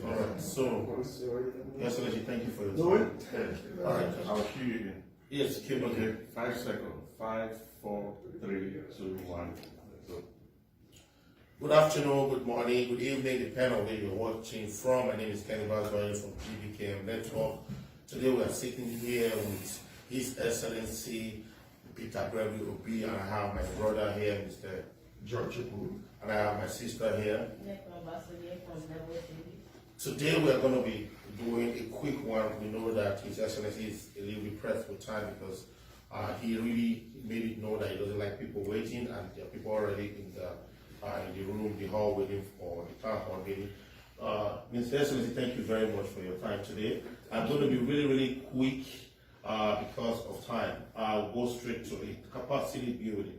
All right. So, Excellency, thank you for your time. All right. I'll cue you again. Yes, keep on here. 5 seconds. 5, 4, 3, 2, 1. Go. Good afternoon, good morning, good evening, depending on where you're watching from. My name is Kenny Baswell from GBKM Network. Today we are sitting here with His Excellency Peter Gregory Obi, and I have my brother here, Mr. George Obu, and I have my sister here. Today we are going to be doing a quick one. We know that His Excellency is a little bit pressed for time because he really made it known that he doesn't like people waiting, and there are people already in the room, the hall, waiting for the town hall meeting. Mr. Excellency, thank you very much for your time today. I'm going to be really, really quick because of time. I'll go straight to it. Capacity building.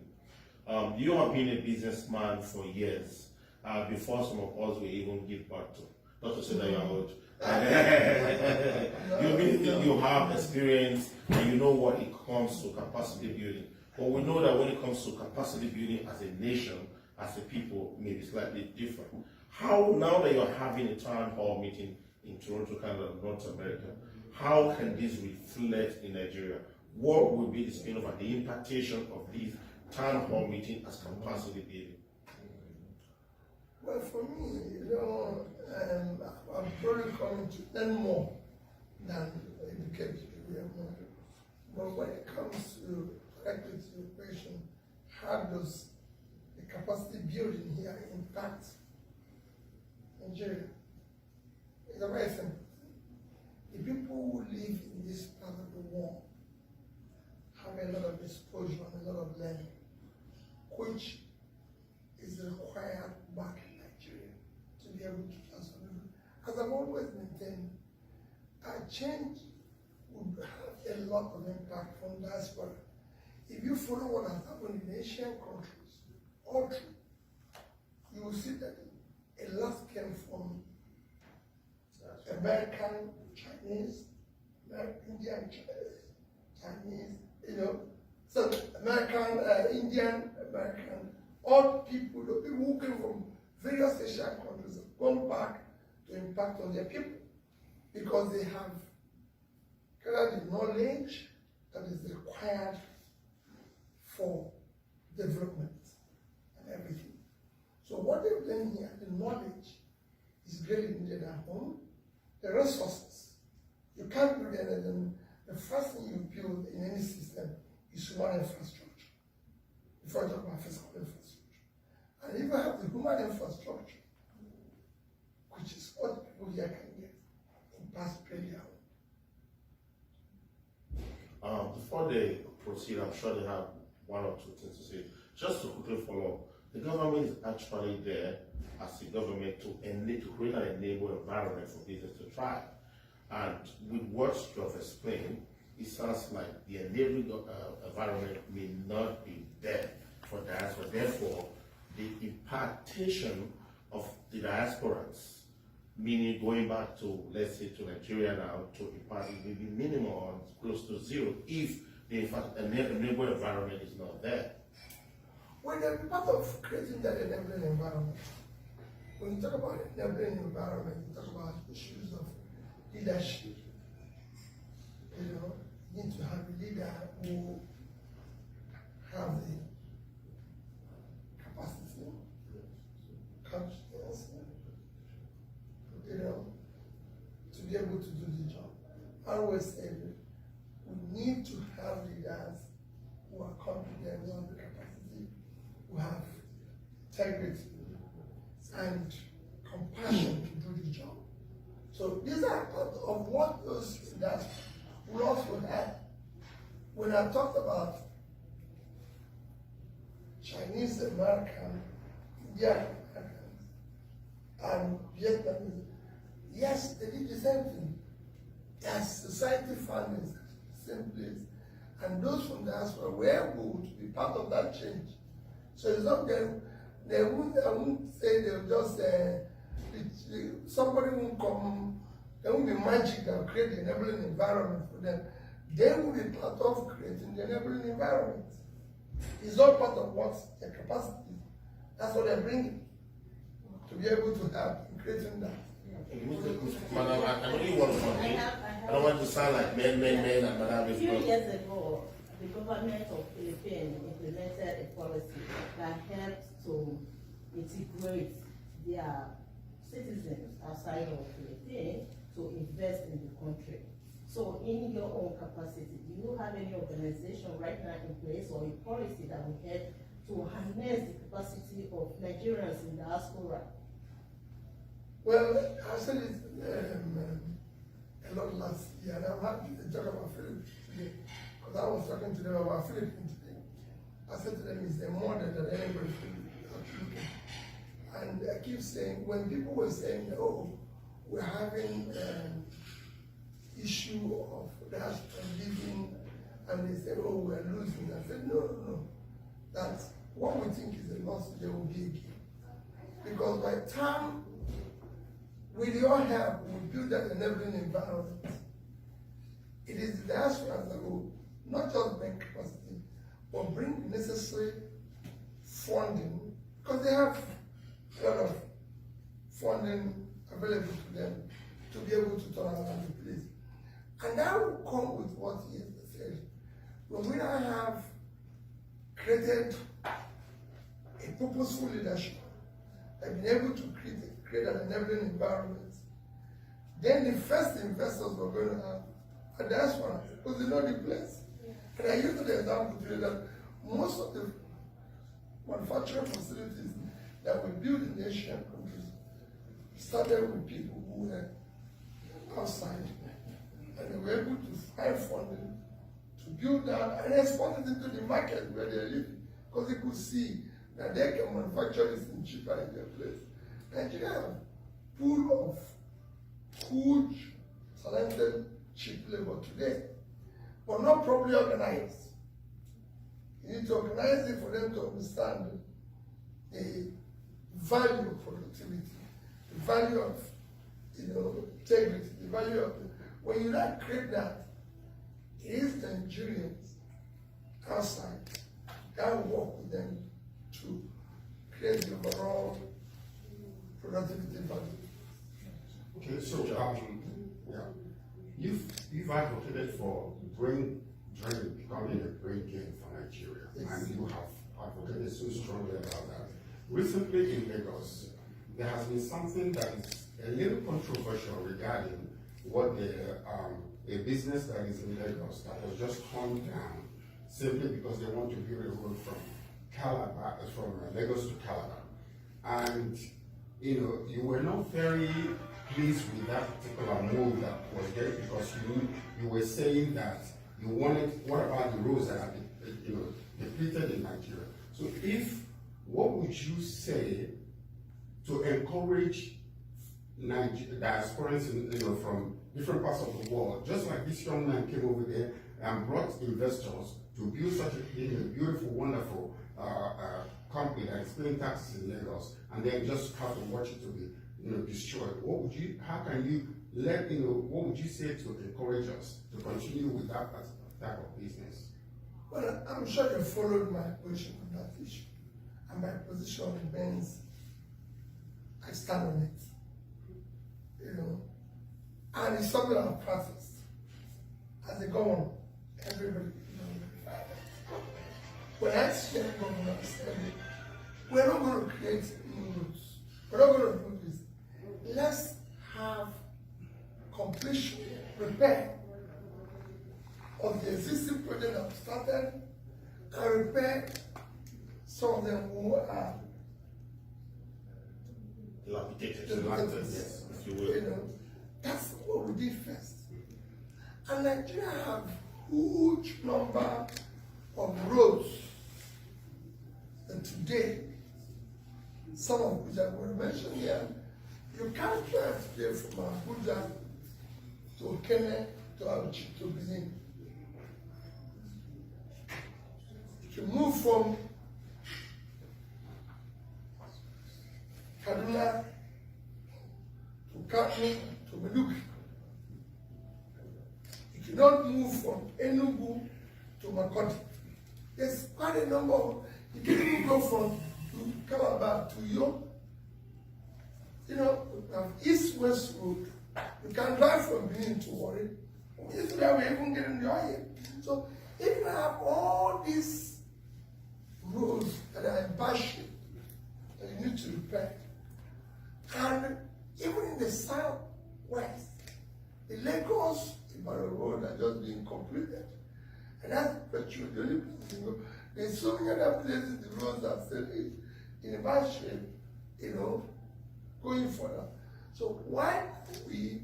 You have been a businessman for years, before some of us will even give birth to. Not to say that you're old. You have experience and you know what it comes to capacity building. But we know that when it comes to capacity building as a nation, as a people, maybe slightly different. How, now that you're having a town hall meeting in Toronto, Canada, North America, how can this reflect in Nigeria? What will be the spin-off and the implication of this town hall meeting as capacity building? Well, for me, I'm probably coming to learn more than educate more. But when it comes to directly to your question, how does the capacity building here impact Nigeria? It's a very simple. The people who live in this part of the world have a lot of exposure and a lot of learning, which is required back in Nigeria to be able to transfer. As I've always maintained, a change would have a lot of impact from diaspora. If you follow what has happened in Asian countries, all through, you will see that a lot came from American, Chinese, Indian, Chinese, so American, Indian, American, all people, the people who came from various Asian countries have gone back to impact on their people because they have the knowledge that is required for development and everything. So what they've done here, the knowledge is really needed at home. The resources, you can't do anything. The first thing you build in any system is human infrastructure. Before you talk about physical infrastructure. And if you have the human infrastructure, which is what people here can get, in past prayer. Before they proceed, I'm sure they have one or two things to say. Just to quickly follow up, the government is actually there as a government to create an enable environment for business to thrive. And with what you have explained, it sounds like the enabling environment may not be there for diaspora. Therefore, the impartation of the diasporans, meaning going back to, let's say, to Nigeria now, to impart, it will be minimal or close to zero if the enabling environment is not there. Well, they're part of creating that enabling environment. When you talk about enabling environment, you talk about issues of leadership. You need to have a leader who have the capacity, confidence, to be able to do the job. I always say we need to have leaders who are confident, who have the capacity, who have integrity and compassion to do the job. So these are part of what those leaders will also have. When I talked about Chinese American, Indian Americans, and Vietnamese, yes, they did the same thing. Yes, society funding the same place. And those from diaspora were able to be part of that change. So it's not them, I wouldn't say they'll just, somebody won't come, there won't be magic that will create the enabling environment for them. They will be part of creating the enabling environment. It's all part of what their capacity is. That's what they're bringing to be able to have in creating that. Mr. sound like men, and madam A is few not. years ago, the government of Philippines implemented a policy that helped to integrate their citizens outside of Philippines to invest in the country. So in your own capacity, do you have any organization right now in place or a policy that will help to harness the capacity of Nigerians in diaspora? Well, I said it a lot last year, and I'm happy to talk about Philippines today, because I was talking to them about Philippines today. I said to them, it's a model that anybody should look at. And I keep saying, when people were saying, oh, we're having issue of diaspora living, and they said, oh, we're losing. I said, no. That's what we think is a loss, there will be a gain. Because by the time, with your help, we build that enabling environment. It is the diaspora that will not just bring capacity, but bring necessary funding, because they have a lot of funding available to them to be able to turn around the place. And that will come with what he has said. When we now have created a purposeful leadership, and been able to create an enabling environment, then the first investors we're going to have are diaspora, because they know the place. And I use the example today that most of the manufacturing facilities that we build in the Asian countries started with people who were outside, and they were able to find funding to build that and export it into the market where they live, because they could see that they can manufacture this in cheaper in their place. Nigeria has a pool of huge, talented, cheap labor today, but not properly organized. You need to organize it for them to understand the value of productivity, the value of integrity, the value of when you not create that, it is Nigerians outside that will work with them to create the overall productivity value. Okay, so yeah, you've advocated for brain drain becoming a brain drain for Nigeria, Yes. and you have advocated so strongly about that. Recently in Lagos, there has been something that is a little controversial regarding what a business that is in Lagos that was just torn down simply because they want to build a road from Lagos to Calabar. And you were not very pleased with that particular move that was there, because you were saying that you wanted, what about the roads that are depleted in Nigeria? So what would you say to encourage diasporans from different parts of the world, just like this young man came over there and brought investors to build such a beautiful, wonderful company that is paying taxes in Lagos, and then just have to watch it to be destroyed? What would you say to encourage us to continue with that type of business? Well, I'm sure you followed my position on that issue, and my position remains, I stand on it. And it's something I've practiced as a governor. Everybody, when I see a governor, I said, we're not going to create new rules. We're not going to do this. Let's have completion, repair of the existing project that started, and repair some of them who are Dilapidated, yes, if you will. That's what we did first. And Nigeria have huge number of roads that today, some of which I will mention here, you can't drive today from Abuja to Okene to Auchi to Benin. If you move from Kaduna to Kano to Maiduguri, you cannot move from Enugu to Makoti. There's quite a number of, you can even go from Calabar to Yo. East-west road. You can drive from Benin to Warri, This is where we're even getting the oil. So if you have all these roads that are in bad shape, that you need to repair, and even in the southwest, the Lagos Ibadan road are just being completed. And that's virtually the only place you go. There's so many other places the roads are still in a bad shape, you know, going further. So why are we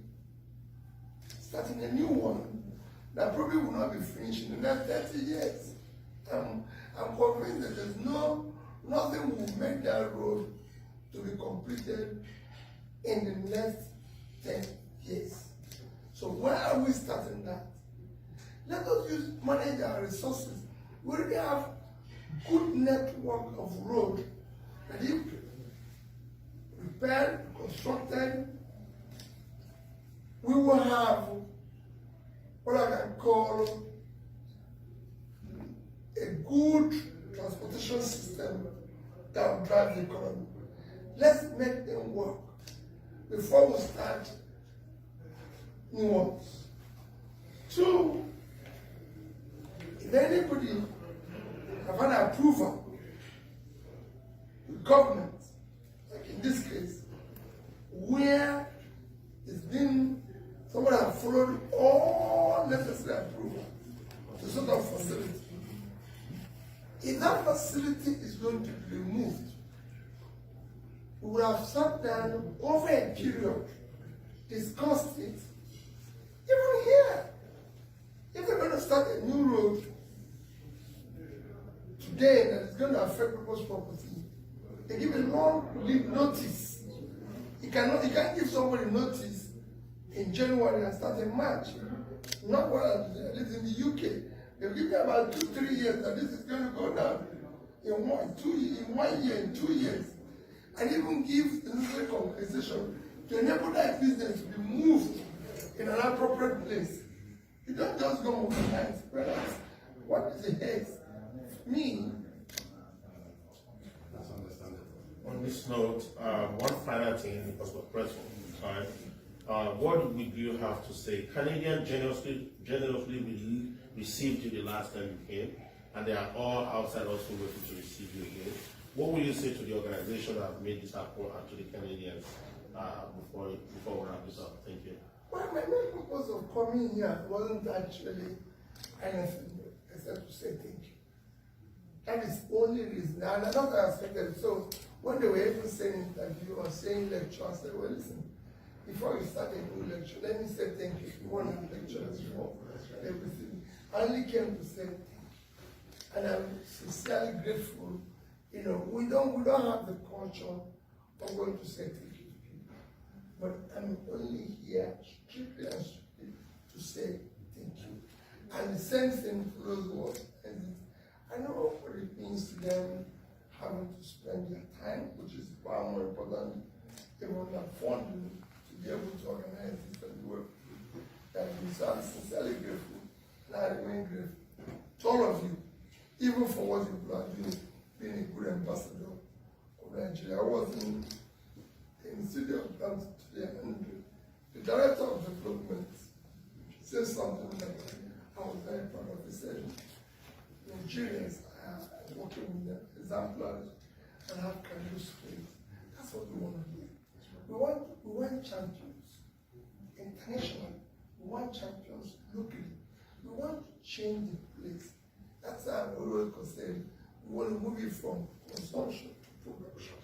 starting a new one that probably will not be finished in the next 30 years? I'm convinced that there's nothing will make that road to be completed in the next 10 years. So why are we starting that? Let us manage our resources. We already have good network of road that if repaired, constructed, we will have what I can call a good transportation system that will drive the economy. Let's make them work before we start new ones. Two, if anybody have an approval, the government, like in this case, where it's been, someone has followed all necessary approval to sort of facility. If that facility is going to be removed, we will have sat down over a period, discussed it. Even here, if we're going to start a new road today that is going to affect people's property, they give a long lead notice. You can't give somebody notice in January and start in March. Not what at least in the UK. They'll give me about 2-3 years that this is going to go down in 1 year, in 2 years. And even give the necessary compensation to enable that business to be moved in an appropriate place. You don't just go overnight. What is the haste? Me. That's understandable. On this note, one final thing, because we're pressed for time. What would you have to say? Canadians generously received you the last time you came, and they are all outside also waiting to receive you again. What will you say to the organization that have made this happen and to the Canadians before we wrap this up? Thank you. Well, my main purpose of coming here wasn't actually anything except to say thank you. That is the only reason. And I don't expect it. So when they were even saying interview or saying lecture, I said, well, listen, before you start a new lecture, let me say thank you. If you want to lecture before everything, I only came to say thank you. And I'm sincerely grateful. You know, we don't have the culture of going to say thank you to people. But I'm only here strictly and strictly to say thank you. And the same thing for those who are present. I know what it means to them having to spend their time, which is far more important than their funding to be able to organize this and work. And so I'm sincerely grateful, and I remain grateful to all of you, even for what you are doing, being a good ambassador of Nigeria. I was in the city of Ghana today, and the director of development said something that I was very proud of. He said, Nigerians are working with them, exemplary, and have career skills. That's what we want to do. We want champions internationally. We want champions locally. We want to change the place. That's how I always say we want to move it from consumption to production.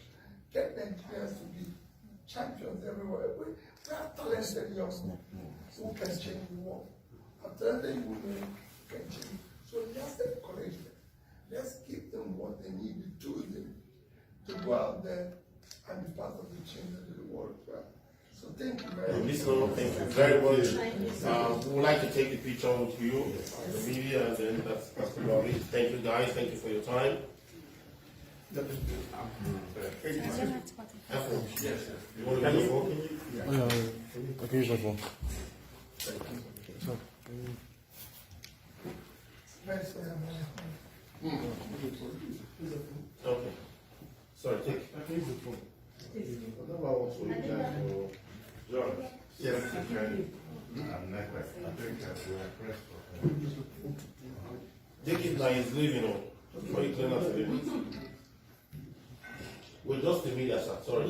Get Nigerians to be champions everywhere. We have talented young men who can change the world. Talented women who can change. So let's encourage them. Let's give them what they need, the tools they need to go out there and be part of the change that the world requires. So thank you very much. Thank you very much. We would like to take a picture with you, the media, and then that's about it. Thank you guys, thank you for your time. You want to use the phone? I can use my phone. Okay. Sorry, take. I can use the phone. What about also John? Yes. Take it now, he's leaving, before you clean up the baby. We're just the media, sir, sorry.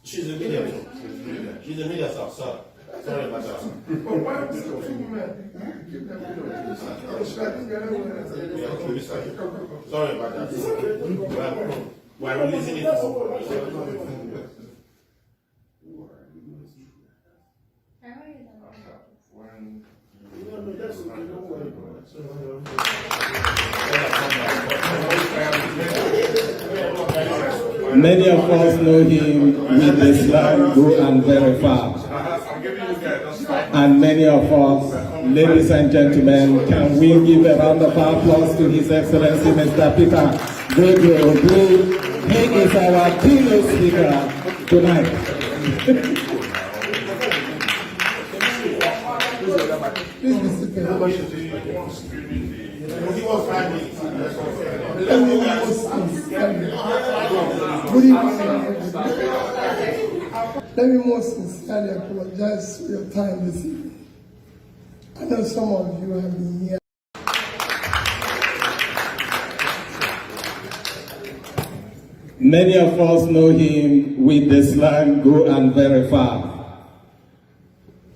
She's a media, sir. She's a media, sir, sir. Sorry about that, sir. But why are we still female? Give them Sorry about that. We're releasing it for. Many of us know him with the slang go and very far. And many of us, ladies and gentlemen, can we give a round of applause to His Excellency Mr. Peter Gogo, who he is our keynote speaker tonight. Please be seated. Let me most sincerely apologize for your time this evening. I know some of you have been here. Many of us know him with the slang go and very far.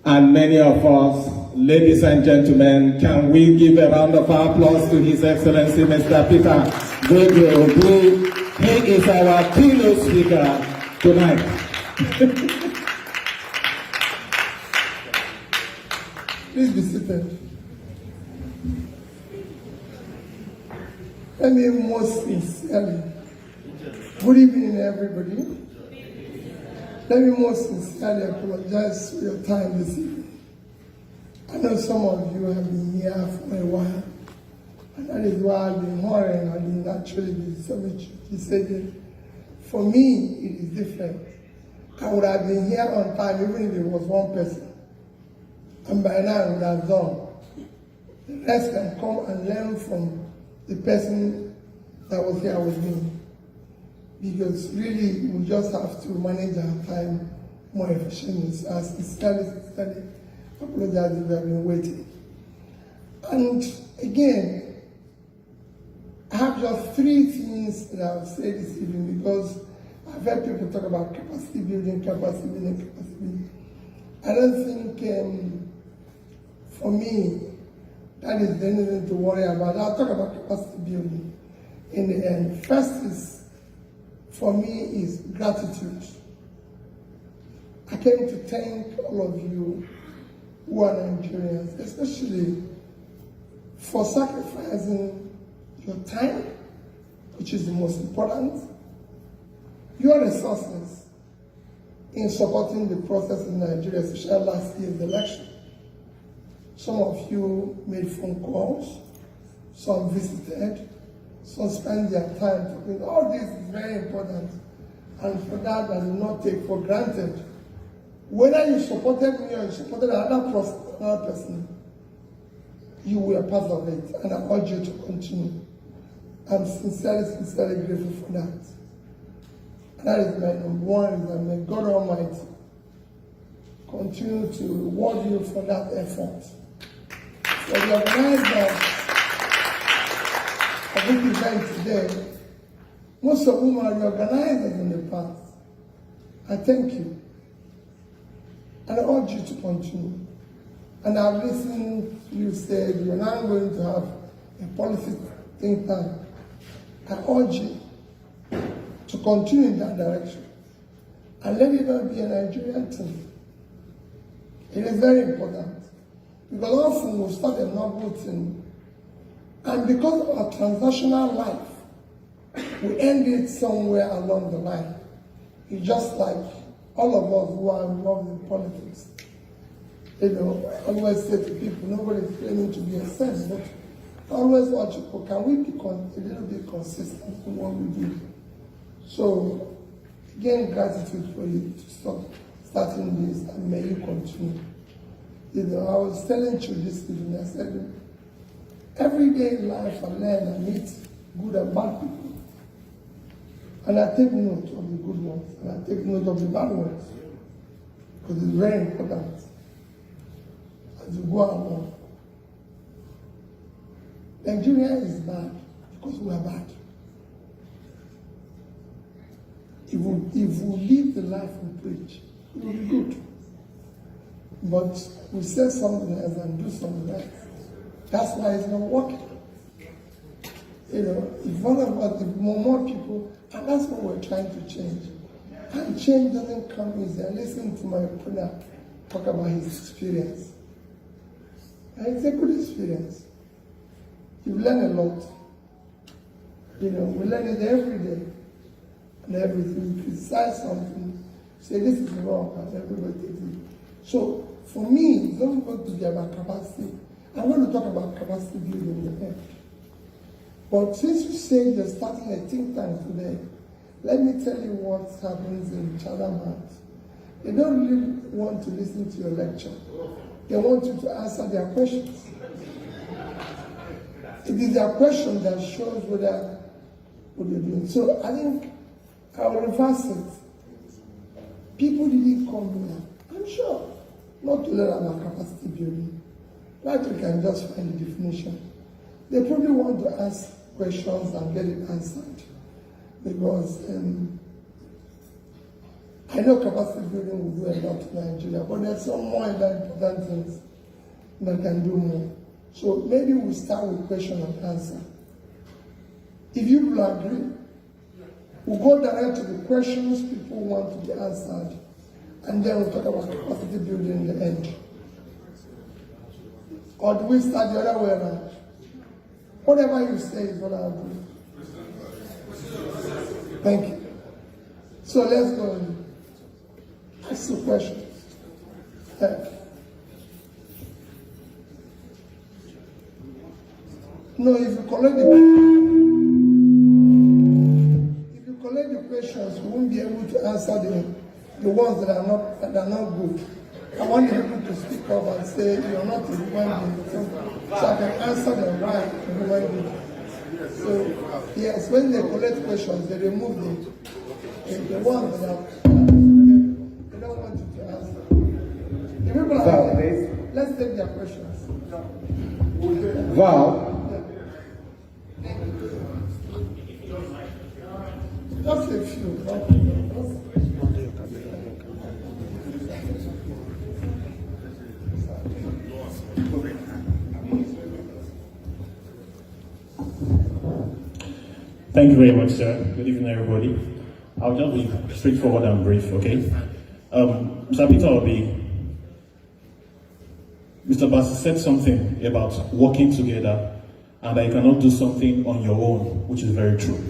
And many of us, ladies and gentlemen, can we give a round of applause to His Excellency Mr. Peter Gogo, who he is our keynote speaker tonight. Please be seated. Let me most sincerely. Good evening, everybody. Let me most sincerely apologize for your time this evening. I know some of you have been here for a while, and that is why I've been hurrying. I didn't actually be so much decided. For me, it is different. I would have been here on time even if it was one person. And by now I would have done. The rest can come and learn from the person that was here with me. Because really, we just have to manage our time more efficiently. So I sincerely apologize if you have been waiting. And again, I have just 3 things that I'll say this evening because I've heard people talk about capacity building. I don't think, for me, that is anything to worry about. I'll talk about capacity building in the end. First is, for me, is gratitude. I came to thank all of you who are Nigerians, especially for sacrificing your time, which is the most important, your resources in supporting the process in Nigeria, especially last year's election. Some of you made phone calls, some visited, some spent their time talking. All this is very important, and for that I do not take for granted. Whether you supported me or you supported another person, you were part of it, and I urge you to continue. I'm sincerely grateful for that. And that is my number one, and may God Almighty continue to reward you for that effort. For the organizers of this event today, most of whom are the organizers in the past, I thank you. And I urge you to continue. And I've listened to you say you're now going to have a policy think tank. I urge you to continue in that direction. And let it not be a Nigerian thing. It is very important. Because often we start a novel thing, and because of our transactional life, we end it somewhere along the line. It's just like all of us who are involved in politics. You know, I always say to people, nobody is claiming to be a saint, but I always watch people, can we be a little bit consistent in what we do? So, again, gratitude for you to starting this, and may you continue. You know, I was telling you this evening, I said, every day in life I learn, I meet good and bad people. And I take note of the good ones, and I take note of the bad ones. Because it's very important. will go along. Nigeria is bad because we are bad. If we live the life we preach, it will be good. But we say something else and do something else. That's why it's not working. You know, if one of us, if more people, and that's what we're trying to change. And change doesn't come easy. I listened to my brother talk about his experience. And it's a good experience. You learn a lot. You know, we learn it every day. And everything. You criticize something, say this is wrong, and everybody takes it. So, for me, it's not going to be about capacity. I'm going to talk about capacity building in the end. But since you say you're starting a think tank today, let me tell you what happens in Chatham House. They don't really want to listen to your lecture. They want you to answer their questions. It is their question that shows what you're doing. So I think I will reverse it. People didn't come here, I'm sure, not to learn about capacity building. Like you can just find the definition. They probably want to ask questions and get it answered. Because I know capacity building will do a lot in Nigeria, but there's some more important things that can do more. So maybe we'll start with question and answer. If you will agree, we'll go direct to the questions people want to be answered, and then we'll talk about capacity building in the end. Or do we start the other way around? Whatever you say is what I'll do. Thank you. So let's go and ask the questions. No, if you collect the questions, you won't be able to answer the ones that are not good. I want you people to speak up and say you're not a human being, so I can answer them right a human being. So yes, when they collect questions, they remove the ones that are they don't want you to answer. The people are here, let's take their questions. Val. Just a few. Thank you very much, sir. Good evening, everybody. I'll just be straightforward and brief, okay? Mr. Peter Obi, Mr. Bass said something about working together and that you cannot do something on your own, which is very true.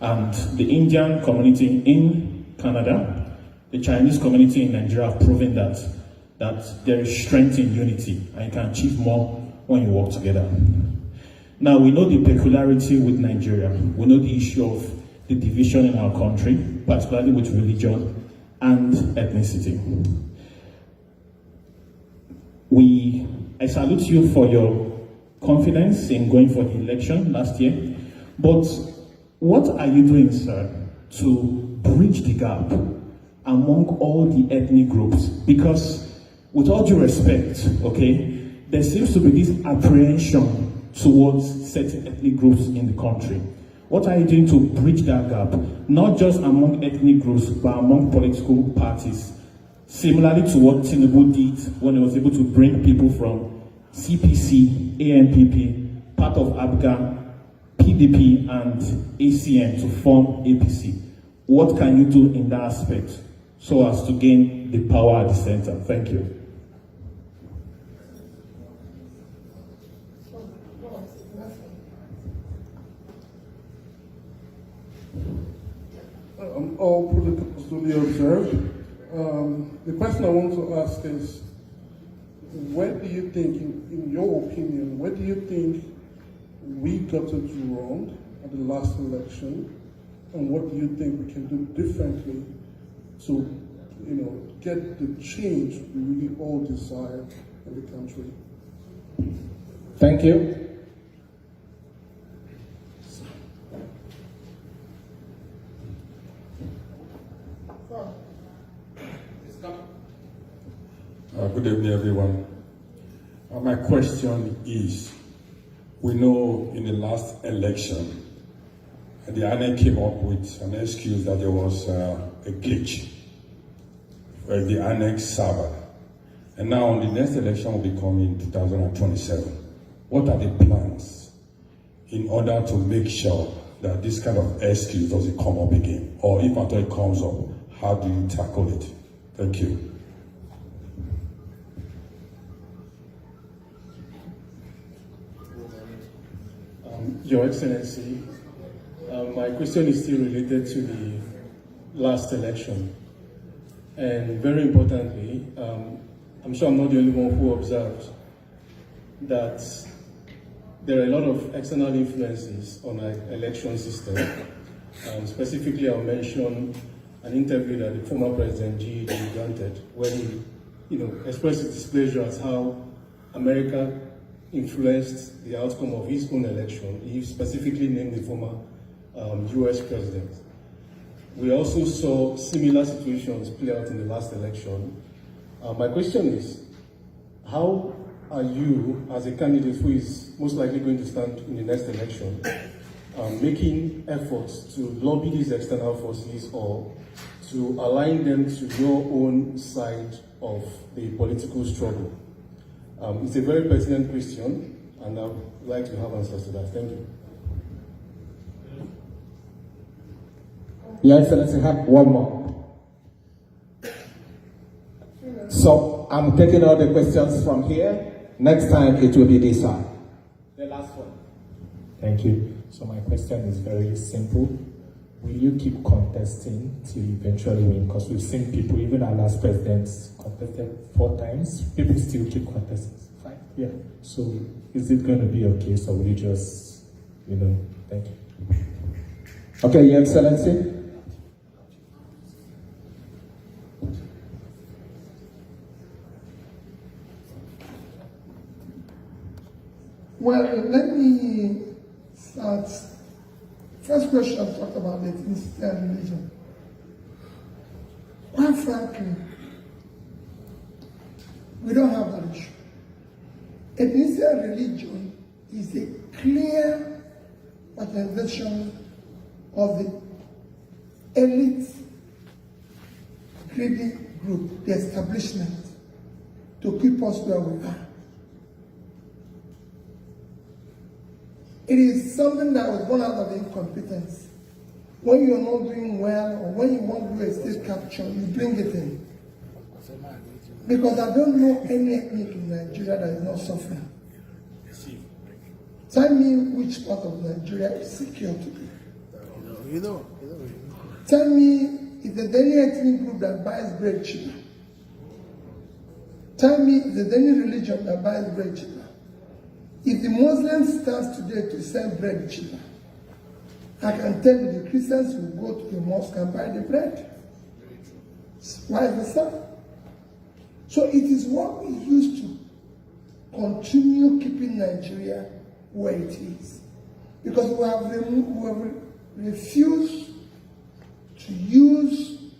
And the Indian community in Canada, the Chinese community in Nigeria have proven that there is strength in unity and you can achieve more when you work together. Now, we know the peculiarity with Nigeria. We know the issue of the division in our country, particularly with religion and ethnicity. I salute you for your confidence in going for the election last year, but what are you doing, sir, to bridge the gap among all the ethnic groups? Because, with all due respect, okay, there seems to be this apprehension towards certain ethnic groups in the country. What are you doing to bridge that gap, not just among ethnic groups, but among political parties, similarly to what Tinubu did when he was able to bring people from CPC, ANPP, part of ABGA, PDP, and ACN to form APC? What can you do in that aspect so as to gain the power at the center? Thank you. All protocols to be observed. The question I want to ask is, where do you think, in your opinion, where do you think we got it wrong at the last election, and what do you think we can do differently to, get the change we really all desire in the country? Thank you. Good evening, everyone. My question is, we know in the last election, the INEC came up with an excuse that there was a glitch with the INEC server. And now the next election will be coming in 2027. What are the plans in order to make sure that this kind of excuse doesn't come up again? Or if at all it comes up, how do you tackle it? Thank you. Your Excellency, my question is still related to the last election. And very importantly, I'm sure I'm not the only one who observed that there are a lot of external influences on our election system. Specifically, I'll mention an interview that the former President G granted when he expressed his displeasure at how America influenced the outcome of his own election. He specifically named the former US president. We also saw similar situations play out in the last election. My question is, how are you, as a candidate who is most likely going to stand in the next election, making efforts to lobby these external forces or to align them to your own side of the political struggle? It's a very pertinent question, and I would like to have answers to that. Thank you. Your Excellency, have one more. So I'm taking all the questions from here. Next time it will be this side. The last one. Thank you. So my question is very simple. Will you keep contesting till you eventually win? Because we've seen people, even our last president contested 4 times. People still keep contesting. Fine. Yeah. So is it going to be okay? So will you just, thank you. Okay, Your Excellency. Well, let me start. First question I talked about the ethnicity and religion. Quite frankly, we don't have that issue. Ethnicity and religion is a clear manifestation of the elite greedy group, the establishment, to keep us where we are. It is something that was born out of incompetence. When you're not doing well or when you want to do a state capture, you bring it in. Because I don't know any ethnic in Nigeria that is not suffering. Tell me which part of Nigeria is secure today. Tell me if there's any ethnic group that buys bread cheaper. Tell me if there's any religion that buys bread cheaper. If the Muslims start today to sell bread cheaper, I can tell you the Christians will go to the mosque and buy the bread. Why is that? So it is what we used to continue keeping Nigeria where it is. Because we have refused to use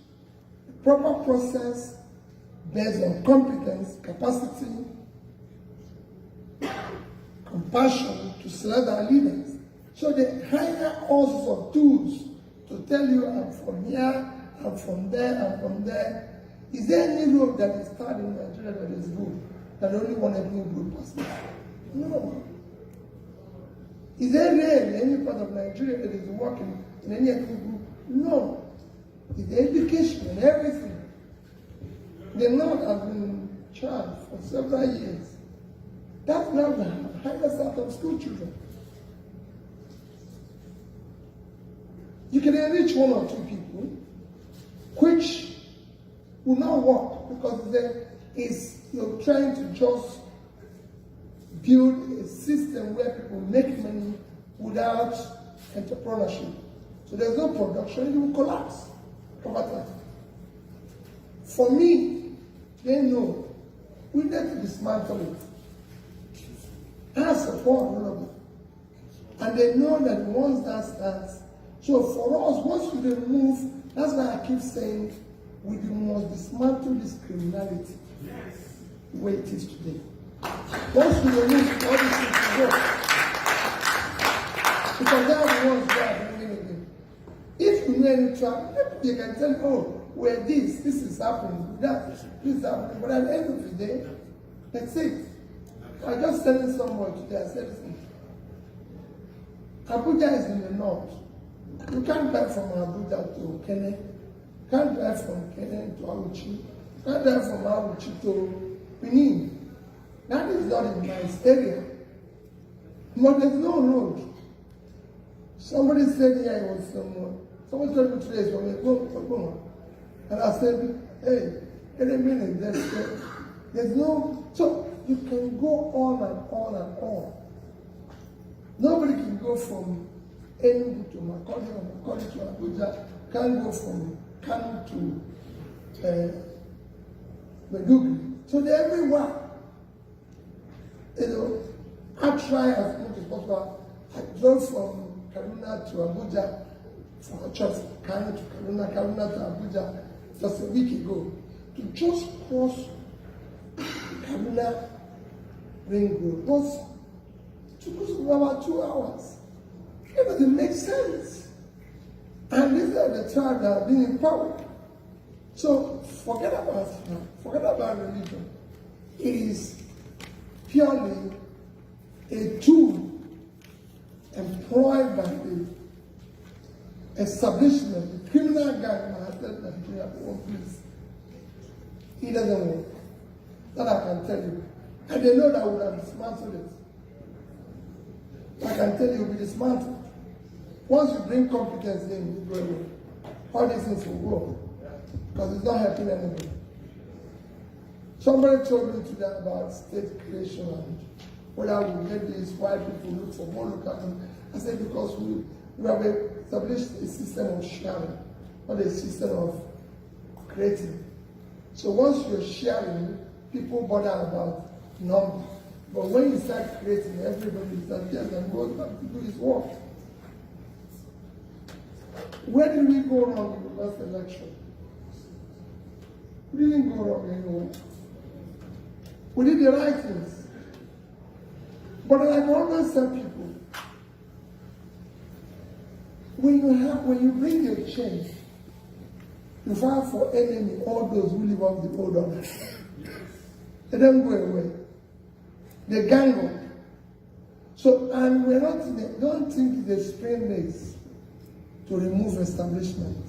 the proper process based on competence, capacity, compassion to select our leaders. So they hire all sorts of tools to tell you, I'm from here, I'm from there, I'm from there. Is there any road that is started in Nigeria that is good, that only one ethnic group passes? No. Is there really any part of Nigeria that is working in any ethnic group? No. Is there education and everything? The North has been charged for several years. That's not the highest out of school children. You can enrich 1 or 2 people, which will not work because you're trying to just build a system where people make money without entrepreneurship. So there's no production, it will collapse over time. For me, they know we need to dismantle it. I support all of them. And they know that once that starts, so for us, once we remove, that's why I keep saying, we must dismantle this criminality the way it is today. Once we remove all these things to go, because they are the ones that are doing it. If you know any trouble, they can tell, oh, we're this is happening, this is happening. But at the end of the day, that's it. I just telling someone today, I said, listen, Abuja is in the north. You can't drive from Abuja to Kene. You can't drive from Kene to Auchi. You can't drive from Auchi to Benin. That is not in my area. But there's no road. Somebody said here it was someone. Someone told me today from Ekpoma. And I said, hey, any minute, there's no, so you can go on and on and on. Nobody can go from Enugu to Makurdi or Makurdi to Abuja, can't go from Kano to Maiduguri. So they're everywhere. You know, I try as much as possible. I drove from Kaduna to Abuja for a church, Kano to Kaduna, Kaduna to Abuja just a week ago. To just cross Kaduna Ring Road was took us about 2 hours. It doesn't make sense. And these are the tribes that are being in power. So forget about religion. It is purely a tool employed by the establishment, the criminal gang that Nigeria please. It doesn't work. That I can tell you. And they know that we have dismantled it. I can tell you will be dismantled. Once you bring competence in, you go away. All these things will go. Because it's not helping anybody. Somebody told me today about state creation and whether we get this, why people look for more local government. I said because we have established a system of sharing, not a system of creating. So once you're sharing, people bother about number. But when you start creating, everybody disappears and goes back to do his work. Where did we go wrong in the last election? We didn't go wrong anywhere. We did the right things. But like I always tell people, when you bring a change, you fight for enemy all those who live off the old order. They don't go away. They gang up. So, and we're not don't think it's a sprain race to remove establishment.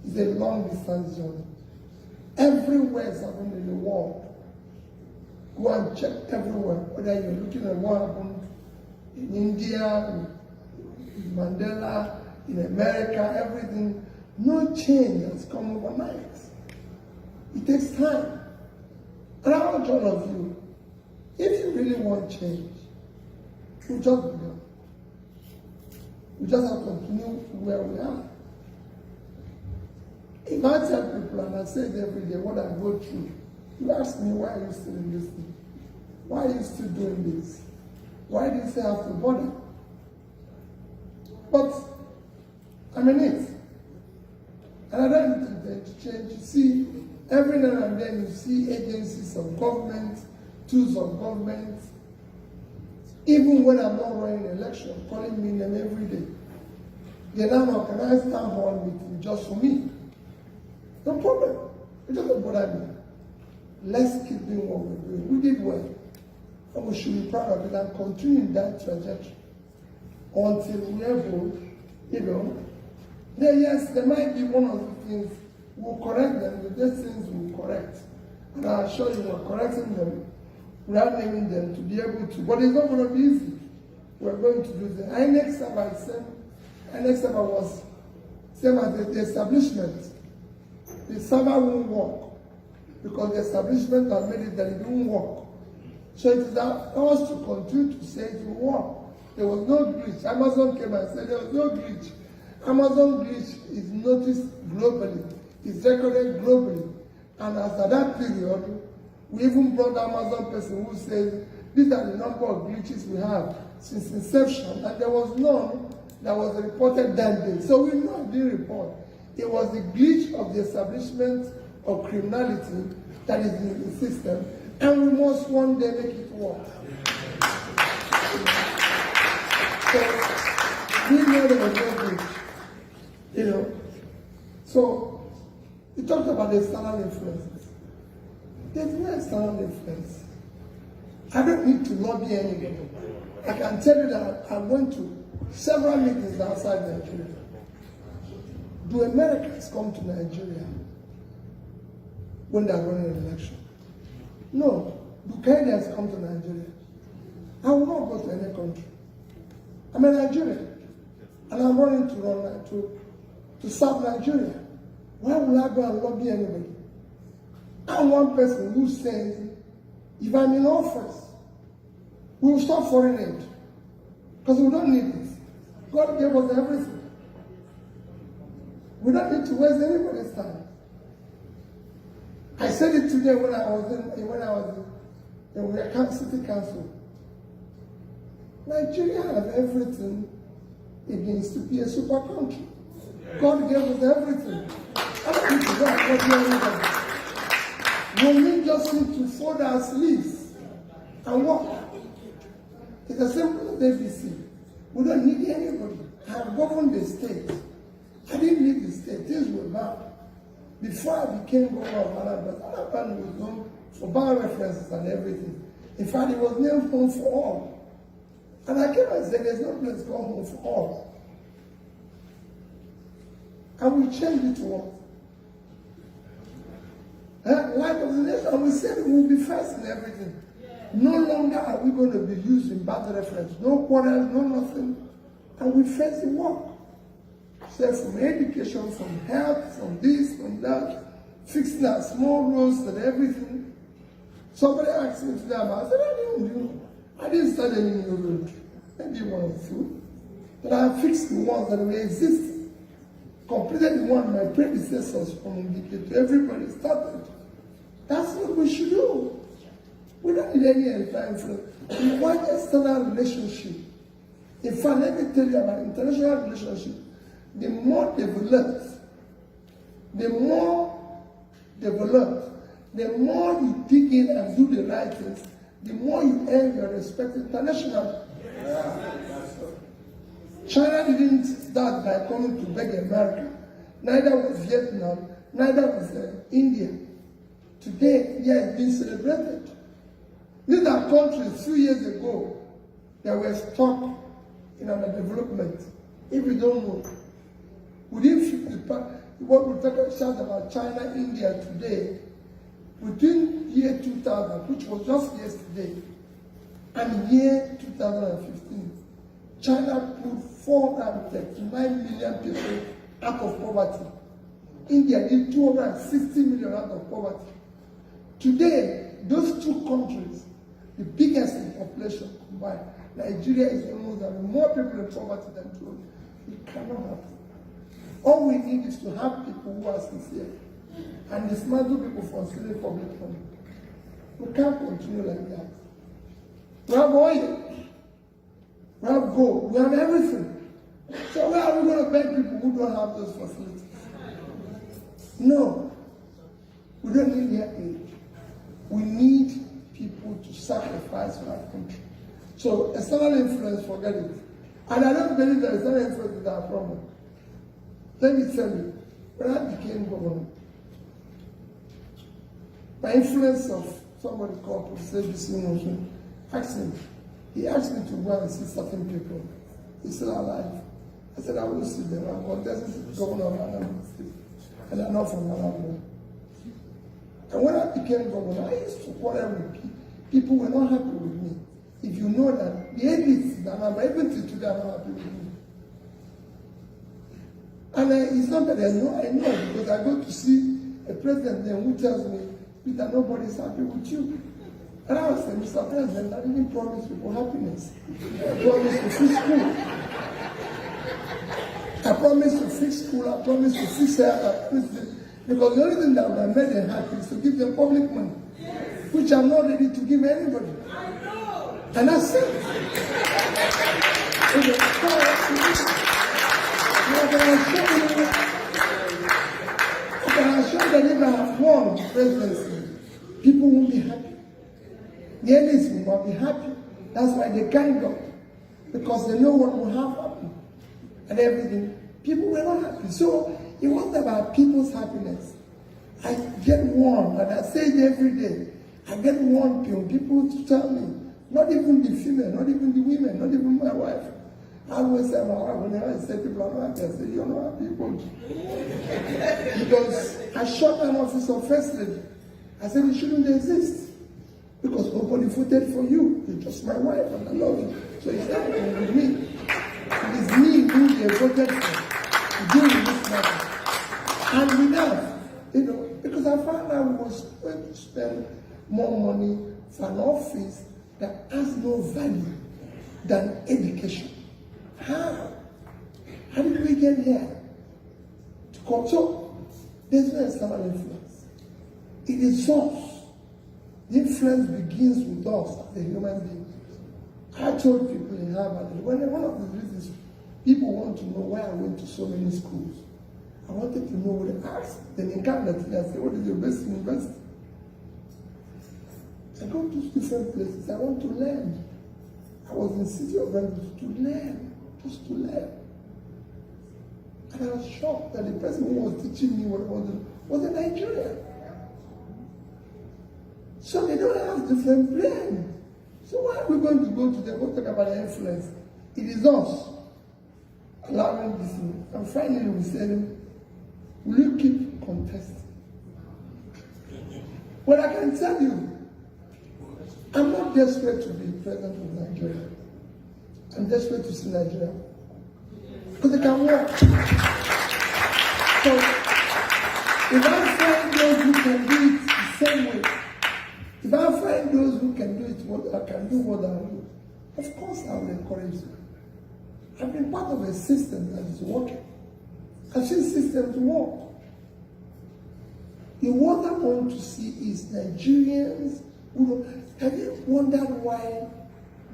It's a long distance journey. Everywhere is happening in the world. Go and check everywhere, whether you're looking at what happened in India, in Mandela, in America, everything. No change has come overnight. It takes time. And I urge all of you, if you really want change, we just begin. We just have to continue where we are. If I tell people, and I say it every day, what I go through, you ask me, why are you still in this thing? Why are you still doing this? Why do you still have to bother? But I'm in it. And I don't intend to change. You see, every now and then you see agencies of government, tools of government, even when I'm not running an election, calling me them every day. They now organize town hall meeting just for me. No problem. It doesn't bother me. Let's keep doing what we're doing. We did well. And we should be proud of it and continue in that trajectory until we're able, yes, there might be one or two things, we'll correct them, but those things we'll correct. And I assure you, we're correcting them, without naming them to be able to, but it's not going to be easy. We're going to do the INEC server was same as the establishment. The server won't work because the establishment had made it that it won't work. So it is ours to continue to say it will work. There was no glitch. Amazon came and said there was no glitch. Amazon glitch is noticed globally. It's recorded globally. And after that period, we even brought the Amazon person who says, these are the number of glitches we have since inception. And there was none that was reported that day. So we know it didn't report. It was the glitch of the establishment of criminality that is in the system And we must one day make it work. So, we know the leverage, you know. So, you talked about the external influences. There's no external influence. I don't need to lobby anybody. I can tell you that I went to several meetings outside Nigeria. Do Americans come to Nigeria when they are running an election? No. Do Kenyans come to Nigeria? I will not go to any country. I'm a Nigerian, and I'm running to serve Nigeria. Why will I go and lobby anybody? I'm one person who says, if I'm in office, we will stop foreign aid, because we don't need this. God gave us everything. We don't need to waste anybody's time. I said it today when I was in the city council. Nigeria has everything it needs to be a super country. God gave us everything. I don't need to go and copy anybody. We just need to fold our sleeves and work. It's as simple as ABC. We don't need anybody. I have governed the state. I didn't need the state. Things were bad. Before I became governor of Alabama was known for bar references and everything. In fact, it was named Home for All. And I came and said, there's no place called Home for All. And we changed it to what? Life of the nation. And we said we will be first in everything. No longer are we going to be used in bad reference. No quarrels, no nothing. And we face the work. So from education, from health, from this, from that, fixing our small roads and everything. Somebody asked me today about, I said, I didn't start any new road. Maybe one or two. But I fixed the ones that were existing. Completed the one my predecessors from Ngike to everybody started. That's what we should do. We don't need any influence. We want external relationship. In fact, let me tell you about international relationship. The more developed, the more you dig in and do the right things, the more you earn your respect internationally. China didn't start by coming to beg America. Neither was Vietnam, neither was India. Today, India is being celebrated. These are countries a few years ago that were stuck in underdevelopment. If you don't know, within what we talk about China, India today, within year 2000, which was just yesterday, and year 2015, China put 439 million people out of poverty. India did 260 million out of poverty. Today, those two countries, the biggest in population combined, Nigeria is almost having more people in poverty than two. It cannot happen. All we need is to have people who are sincere and dismantle people from stealing public money. We can't continue like that. We have oil, we have gold, we have everything. So where are we going to beg people who don't have those facilities? No, we don't need their aid. We need people to sacrifice for our country. So external influence, forget it. And I don't believe that external influence is our problem. Let me tell you, when I became governor, by influence of somebody called Professor Bisi asked me, he asked me to go and see certain people. He's still alive. I said, I will see them. I'm contesting governor of Anambra State, and I'm not from Anambra. And when I became governor, I used to quarrel with people. People were not happy with me. If you know that, the elites in Anambra, even till today, are not happy with me. And it's not that I know, because I go to see a president then who tells me, Peter, nobody's happy with you. And I was saying, Mr. President, I didn't promise people happiness. I promised to fix school. I promised to fix school, I promised to fix because the only thing that would have made them happy is to give them public money, which I'm not ready to give anybody. And that's it. I can assure that if I have won presidency, people won't be happy. The elites will not be happy. That's why they gang up, because they know what will happen and everything. People were not happy. So it wasn't about people's happiness. I get warned, and I say it every day. I get warned from people to tell me, not even the female, not even the women, not even my wife. I always say my wife, whenever I say people are not happy, I say, you're not happy, people. Because I shot an office of First Lady. I said it shouldn't exist. Because nobody voted for you. You're just my wife and I love you. So it's not with me. It is me who they voted for to deal with this matter. And with that, you know, because I found out we was going to spend more money for an office that has no value than education. How? How did we get here? To come. So, there's no external influence. It is us. The influence begins with us as a human being. I told people in Harvard, one of the reasons people want to know why I went to so many schools, I wanted to know what they asked. Then in Canada, I said, what is your best university? I go to different places. I want to learn. I was in City of London to learn, just to learn. And I was shocked that the person who was teaching me what I was a Nigerian. So they don't have different brain. So why are we going to go to them? We'll talk about the influence. It is us allowing this thing. And finally we said, will you keep contesting? Well, I can tell you, I'm not desperate to be president of Nigeria. I'm desperate to see Nigeria. Because they can work. So, if I find those who can do it the same way, if I find those who can do it, what I can do what I do, of course I will encourage them. I've been part of a system that is working. I've seen systems work. What I want to see is Nigerians who have you wondered why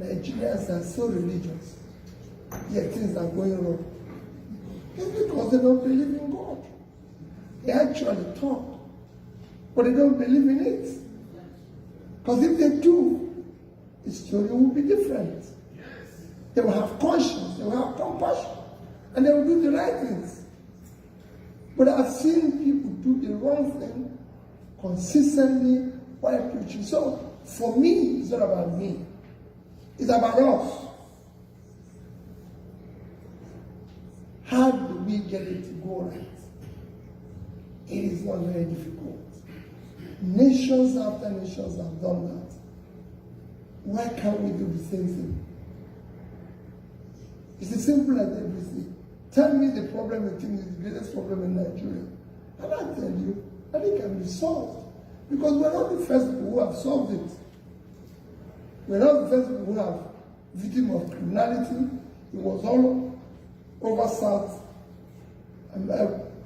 Nigerians are so religious, yet things are going wrong? It's because they don't believe in God. They actually talk, but they don't believe in it. Because if they do, the story will be different. They will have conscience, they will have compassion, and they will do the right things. But I've seen people do the wrong thing consistently while preaching. So, for me, it's not about me. It's about us. How do we get it to go right? It is not very difficult. Nations after nations have done that. Why can't we do the same thing? It's as simple as everything. Tell me the problem you think is the greatest problem in Nigeria. And I'll tell you that it can be solved. Because we're not the first people who have solved it. We're not the first people who have victim of criminality. It was all over South,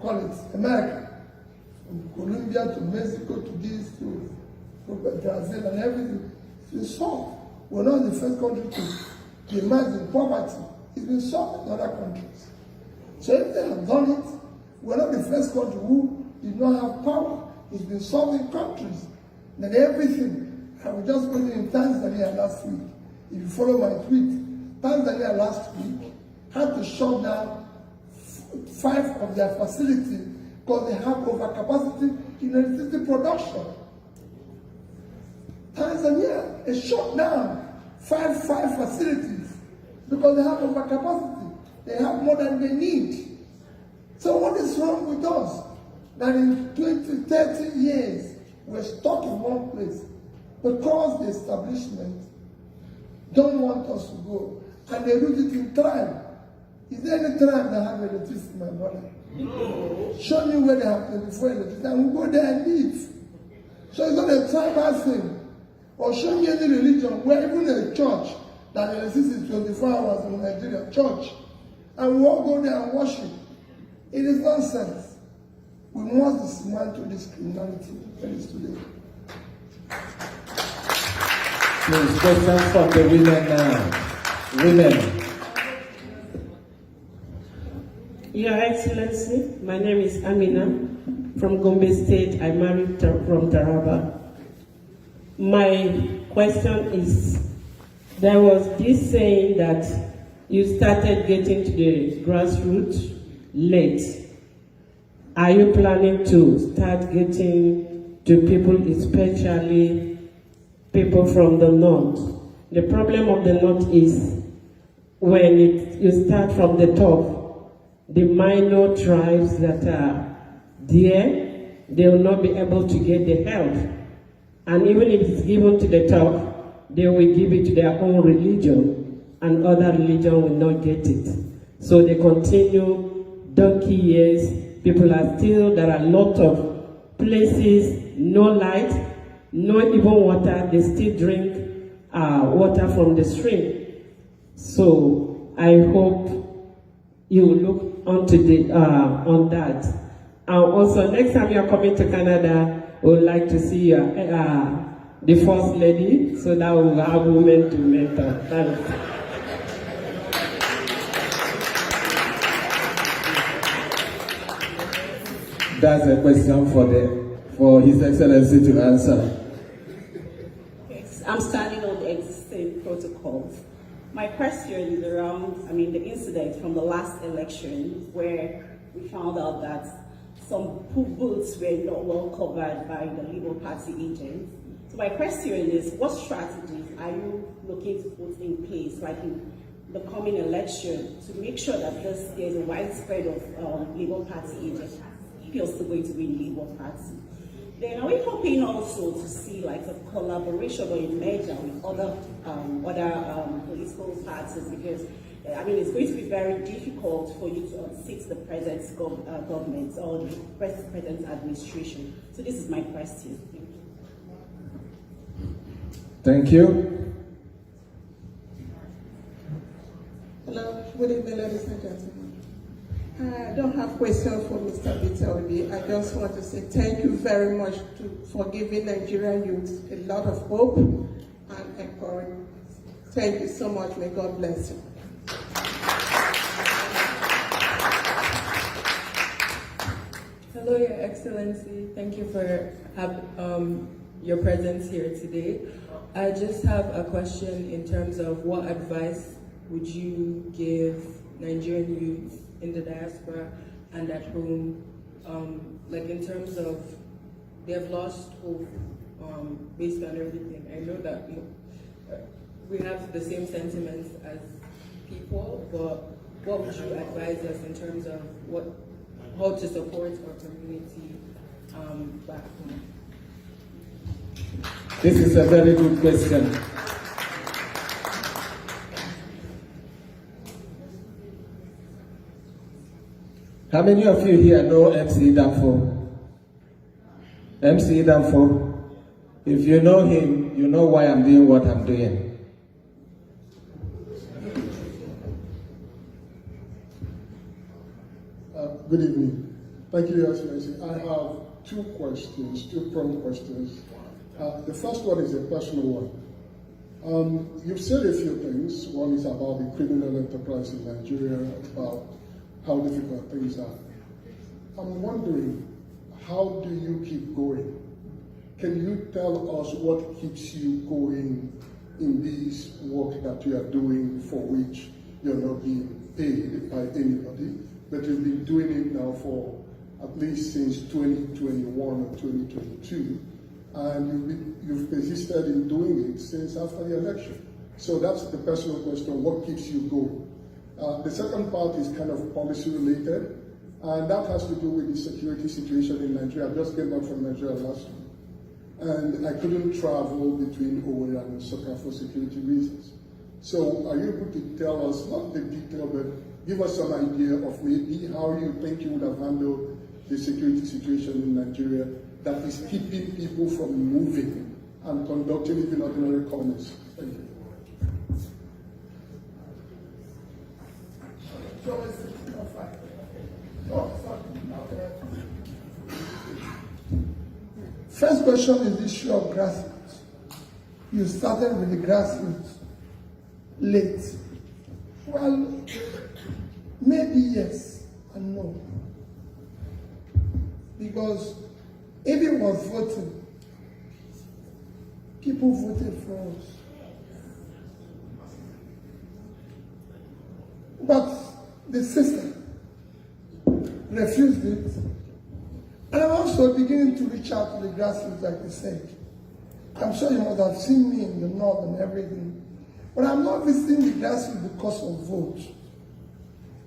call it America. From Colombia to Mexico to this to Brazil and everything. It's been solved. We're not the first country to imagine poverty. It's been solved in other countries. So if they have done it, we're not the first country who did not have power. It's been solved in countries. Then everything. I was just going in Tanzania last week. If you follow my tweet, Tanzania last week had to shut down 5 of their facilities because they have overcapacity in electricity production. Tanzania is shut down 5 facilities because they have overcapacity. They have more than they need. So what is wrong with us? That in 20, 30 years, we're stuck in one place because the establishment don't want us to go. And they root it in tribe. Is there any tribe that have electricity, my brother? No. Show me where they have 24 electricity and we'll go there and live. So it's not a tribal thing. Or show me any religion where even a church that electricity is 24 hours in Nigeria, church, and we all go there and worship. It is nonsense. We must dismantle this criminality that is today. Please, questions from the women now. Women. Your Excellency, my name is Amina from Gombe State. I married from Taraba. My question is, there was this saying that you started getting to the grassroots late. Are you planning to start getting to people, especially people from the north? The problem of the north is when you start from the top, the minor tribes that are there, they will not be able to get the help. And even if it's given to the top, they will give it to their own religion, and other religion will not get it. So they continue donkey years. People are still, there are a lot of places, no light, no even water. They still drink water from the stream. So I hope you will look onto the on that. And also, next time you're coming to Canada, we would like to see the First Lady, so that we will have women to mentor. Thanks. That's a question for His Excellency to answer. I'm starting on the existing protocols. My question is around, the incident from the last election where we found out that some booths were not well covered by the Labour Party agents. So my question is, what strategies are you looking to put in place, like in the coming election, to make sure that there's a widespread of Labour Party agents? If you're still going to win Labour Party. Then are we hoping also to see like a collaboration or a merger with other political parties? Because it's going to be very difficult for you to unseat the present government or the present administration. So this is my question. Thank you. Hello, good evening, ladies and gentlemen. I don't have questions for Mr. Bittelby. I just want to say thank you very much for giving Nigerian youth a lot of hope and encouragement. Thank you so much. May God bless you. Hello, Your Excellency. Thank you for your presence here today. I just have a question in terms of what advice would you give Nigerian youth in the diaspora and at home, like in terms of they have lost hope based on everything. I know that we have the same sentiments as people, but what would you advise us in terms of how to support our community back home? This is a very good question. How many of you here know MC Danfo? MC Danfo? If you know him, you know why I'm doing what I'm doing. Good evening. Thank you, Your Excellency. I have two prompt questions. The first one is a personal one. You've said a few things. One is about the criminal enterprise in Nigeria, about how difficult things are. I'm wondering, how do you keep going? Can you tell us what keeps you going in this work that you are doing for which you're not being paid by anybody, but you've been doing it now for at least since 2021 or 2022, and you've persisted in doing it since after the election? So that's the personal question, what keeps you going? The second part is kind of policy related, and that has to do with the security situation in Nigeria. I just came back from Nigeria last week, and I couldn't travel between Owerri and Nsukka for security reasons. So are you able to tell us, not the detail, but give us some idea of maybe how you think you would have handled the security situation in Nigeria that is keeping people from moving and conducting even ordinary commerce? Thank you. First question is the issue of grassroots. You started with the grassroots late. Well, maybe yes and no. Because if it was voting, people people voted for us. But the system refused it. And I'm also beginning to reach out to the grassroots, like you said. I'm sure you must have seen me in the north and everything. But I'm not visiting the grassroots because of vote.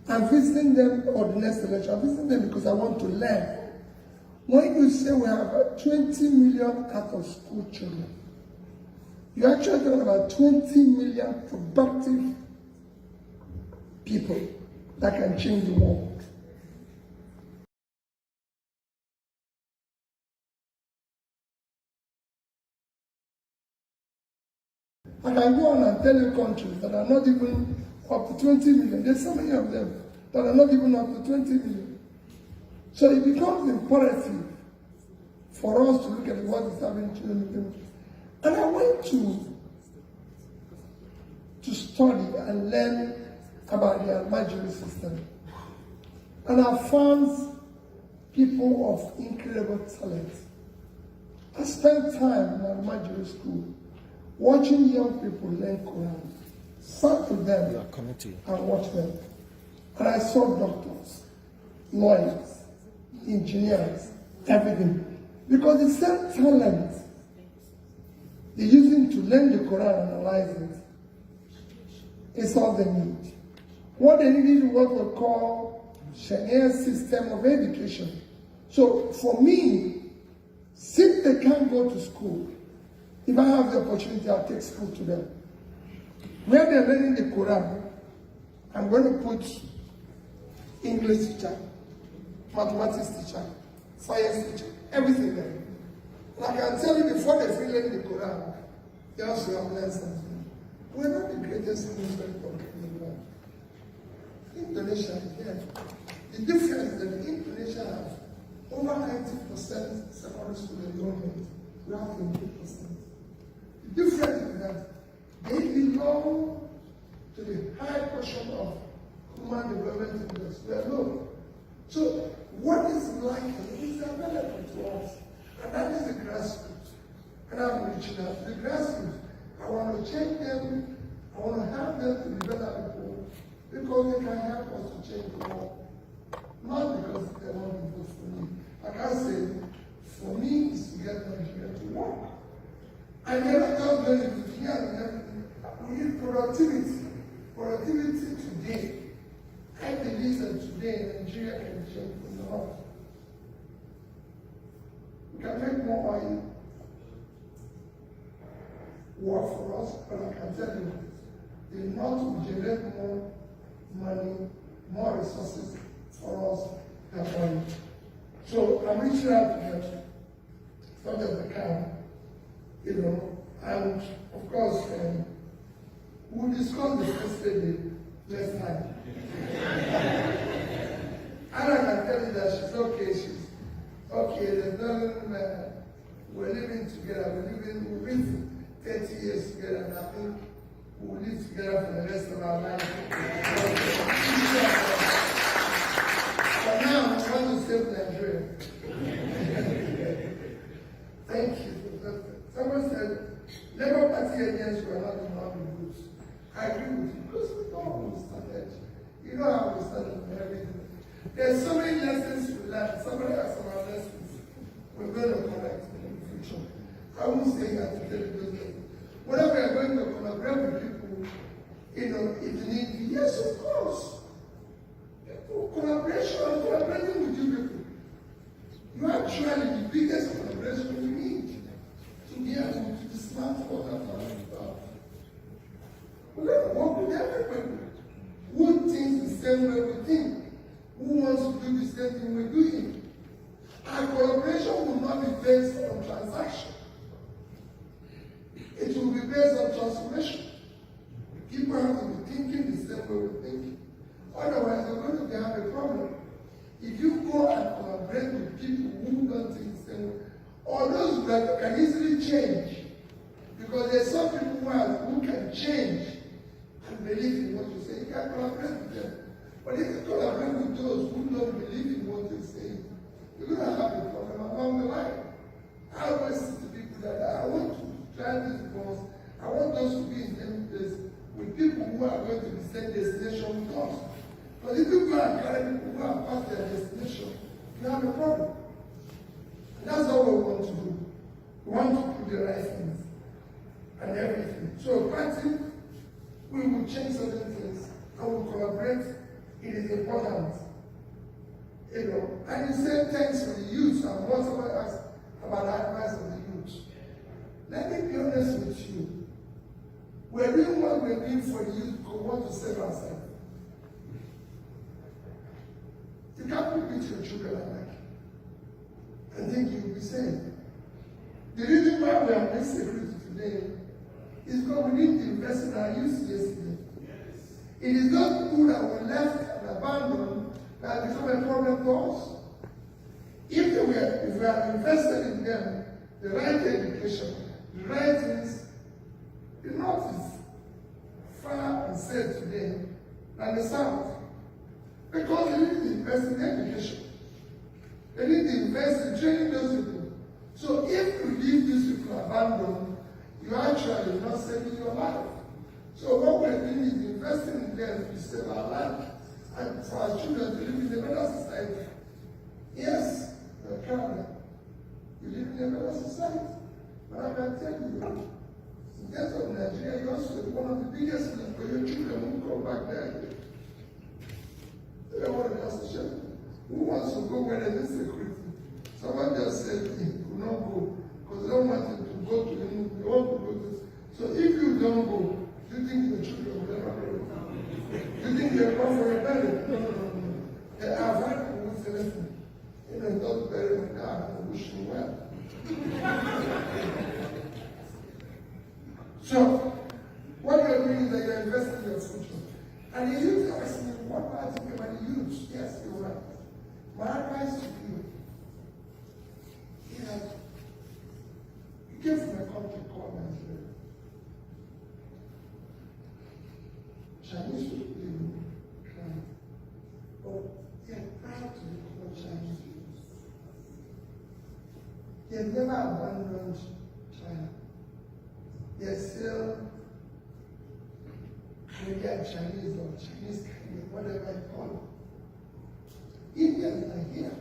I'm visiting them on the next election. I'm visiting them because I want to learn. When you say we have 20 million out of school children, you're actually talking about 20 million productive people that can change the world. I can go on and tell you countries that are not even up to 20 million. There's so many of them that are not even up to 20 million. So it becomes imperative for us to look at what is happening to them. And I went to study and learn about the Almajiri system. And I found people of incredible talent. I spent time in Almajiri school watching young people learn Quran, sat with them and watched them. And I saw doctors, lawyers, engineers, everything. Because the same talent they're using to learn the Quran and analyze it is all they need. What they need is what we call Sharia system of education. So for me, since they can't go to school, if I have the opportunity, I'll take school to them. Where they're learning the Quran, I'm going to put English teacher, mathematics teacher, science teacher, everything there. And I can tell you before they finish learning the Quran, they also have learned something. We're not the greatest Muslim country in the world. Indonesia is here. The difference is that Indonesia has over 90% secondary school enrollment. We have 20%. The difference is that they belong to the high portion of human development index. We are low. So what is likely is available to us. And that is the grassroots. And I'm reaching out to the grassroots. I want to change them. I want to help them to be better people because they can help us to change the world. Not because they want to vote for me. Like I said, for me is to get Nigeria to work. And they're not just going to be here and everything. We need productivity. Productivity today. I believe that today Nigeria can change from the heart. We can make more oil work for us, but I can tell you, the North will generate more money, more resources for us than oil. So I'm reaching out to them as much as I can, and of course, we'll discuss the first lady next time. And I can tell you that she's okay, there's nothing, we're living together, we've been 30 years together, and I think we'll live together for the rest of our life. But now, I want to save Nigeria. Thank you. Someone said, Labour Party agents were not in all the groups. I agree with you, because we don't understand that. You know how we started and everything. There's so many lessons we learned. Somebody has some lessons we're going to correct in the future. I won't say that to tell you those things. Whenever we are going to collaborate with people, if you need, yes, of course. Collaborating with you people. You are actually the biggest collaboration we need to be able to be smart for that stuff. We're going to work with everybody. Who thinks the same way we think? Who wants to do the same thing we're doing? Our collaboration will not be based on transaction. It will be based on transformation. People have to be thinking the same way we think. Otherwise, we're going to have a problem. If you go and collaborate with people who don't think the same way, or those that can easily change, because there's some people who can change and believe in what you say, you can collaborate with them. But if you collaborate with those who don't believe in what they say, you're going to have a problem along the line. I always say to people that I want to try this want us to be in any place with people who are going to the same destination with us. But if you go and carry people who are past their destination, you have a problem. And that's all we want to do. We want to do the right things and everything. So party, we will change certain things and we will collaborate. It is important. You know, and you say thanks for the youth, and once somebody asks about the advice of the youth. Let me be honest with you. We're doing what we're doing for the youth because we want to save ourselves. You can't repeat your children like and think you'll be safe. The reason why we are in security today is because we didn't invest in our youth yesterday. It is not people that were left and abandoned that become a problem to us. If we had invested in them, the right education, the right things, the North is far and safe today than the South. Because they need to invest in education. They need to invest in training those people. So if you leave these people abandoned, you actually not saving your life. So what we're doing is investing in them to save our life and for our children to live in a better society. Yes, you're Canada. You live in a better society. But I can tell you, in terms of Nigeria, you also one of the biggest things for your children who come back there. They want to ask the who wants to go where there is security? Someone just said he will not go because they don't want him to go to the moon. They want to go to. So if you don't go, do you think the children will never go? Do you think they'll come for a burial? No. They have had people who say, listen, you know, don't bury my dad and wish him well. So, what you're doing is that you're investing in your future. And the youth are asking me, what do I think about the youth? Yes, you're right. My advice to you is that you came from a country called Nigeria. Chinese people live in China. But they're proud to be called Chinese people. They've never abandoned China. They're still Canadian Chinese or Chinese Canadian, whatever you call it. Indians are here.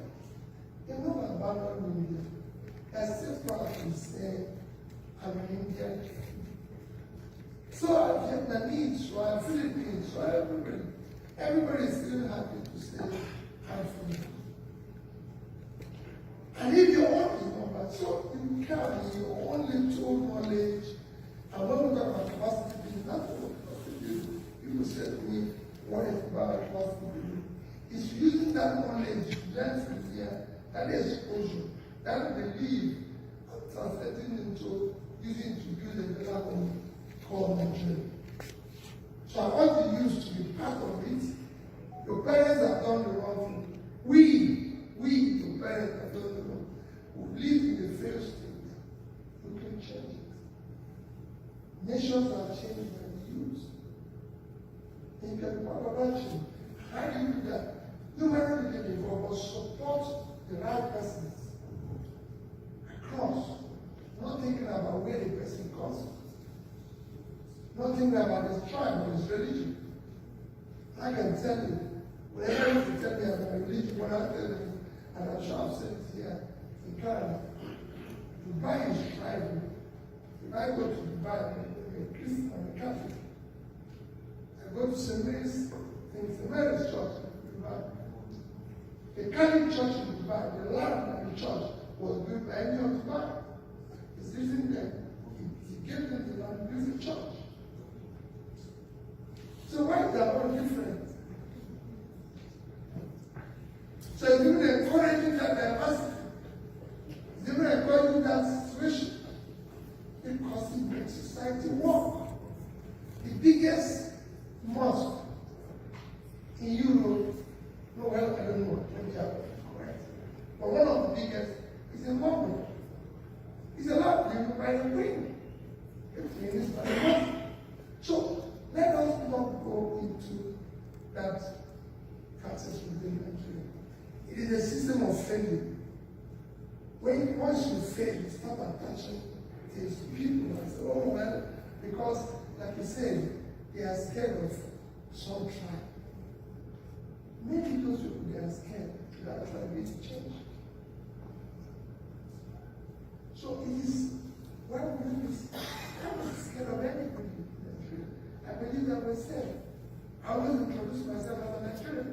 They're not abandoned India. They're still proud to say, I'm an Indian. So are Vietnamese, or Philippines, or everybody is still happy to say, I'm from here. And if your own is not bad, so you carry your own little knowledge, and when we talk about capacity building, that's what people say to me, what is about capacity building? It's using that knowledge, learn from here, that exposure, that belief, translating into using to build a better home called Nigeria. So I want the youth to be part of it. Your parents have done the wrong thing. We, your parents have done the wrong thing. We live in a failed state. We can change it. Nations are changed by the youth. You can be part of that change. How do you do that? No matter who get involved, but support the right persons across. Not thinking about where the person comes from. Not thinking about his tribe or his religion. I can tell you, whenever you tell me about religion, what I tell you, and I'm sure I've said it here in Canada, Dubai is tribal. If I go to Dubai, I'm a Christian, I'm a Catholic. I go to St. Mary's, St. Mary's Church in Dubai. The Catholic Church in Dubai, the land of the church was built by any of Dubai. It's written there. He gave them the land to build the church. So why is that all different? So it's even encouraging that diversity. It's even encouraging that situation. Because it makes society work. The biggest mosque in Europe, no, well, I don't know, let me have it correct. But one of the biggest is in London. It's a lot of by the Queen. The Queen is by the mosque. So let us not go into that process within Nigeria. It is a system of failing. Once you fail, you start attaching things to people and say, oh well, because they are scared of some tribe. Maybe those people, they are scared that trying to change. So it is, well, I'm not scared of anybody in Nigeria. I believe that myself. I always introduce myself as a Nigerian.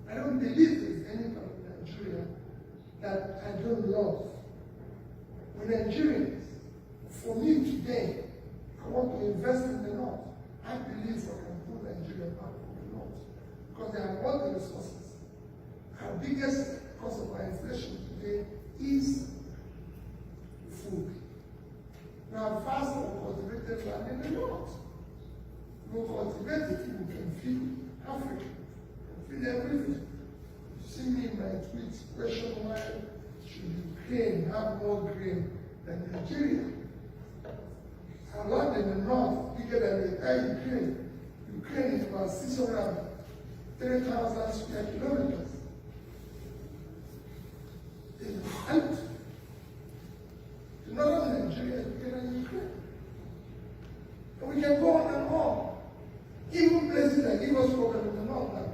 I don't believe there's anybody in Nigeria that I don't love. We're Nigerians. For me today, I want to invest in the North. I believe I can put Nigeria back from the North because they have all the resources. Our biggest cause of our inflation today is food. We have vast uncultivated land in the North. We cultivate it, we can feed Africa, feed everything. You see me in my tweets, question why should Ukraine have more grain than Nigeria? Our land in the north, bigger than the entire Ukraine. Ukraine is about 603,000 square kilometers. It's empty. The northern Nigeria is bigger than Ukraine. And we can go on and on. Even places that give us problems in the north, like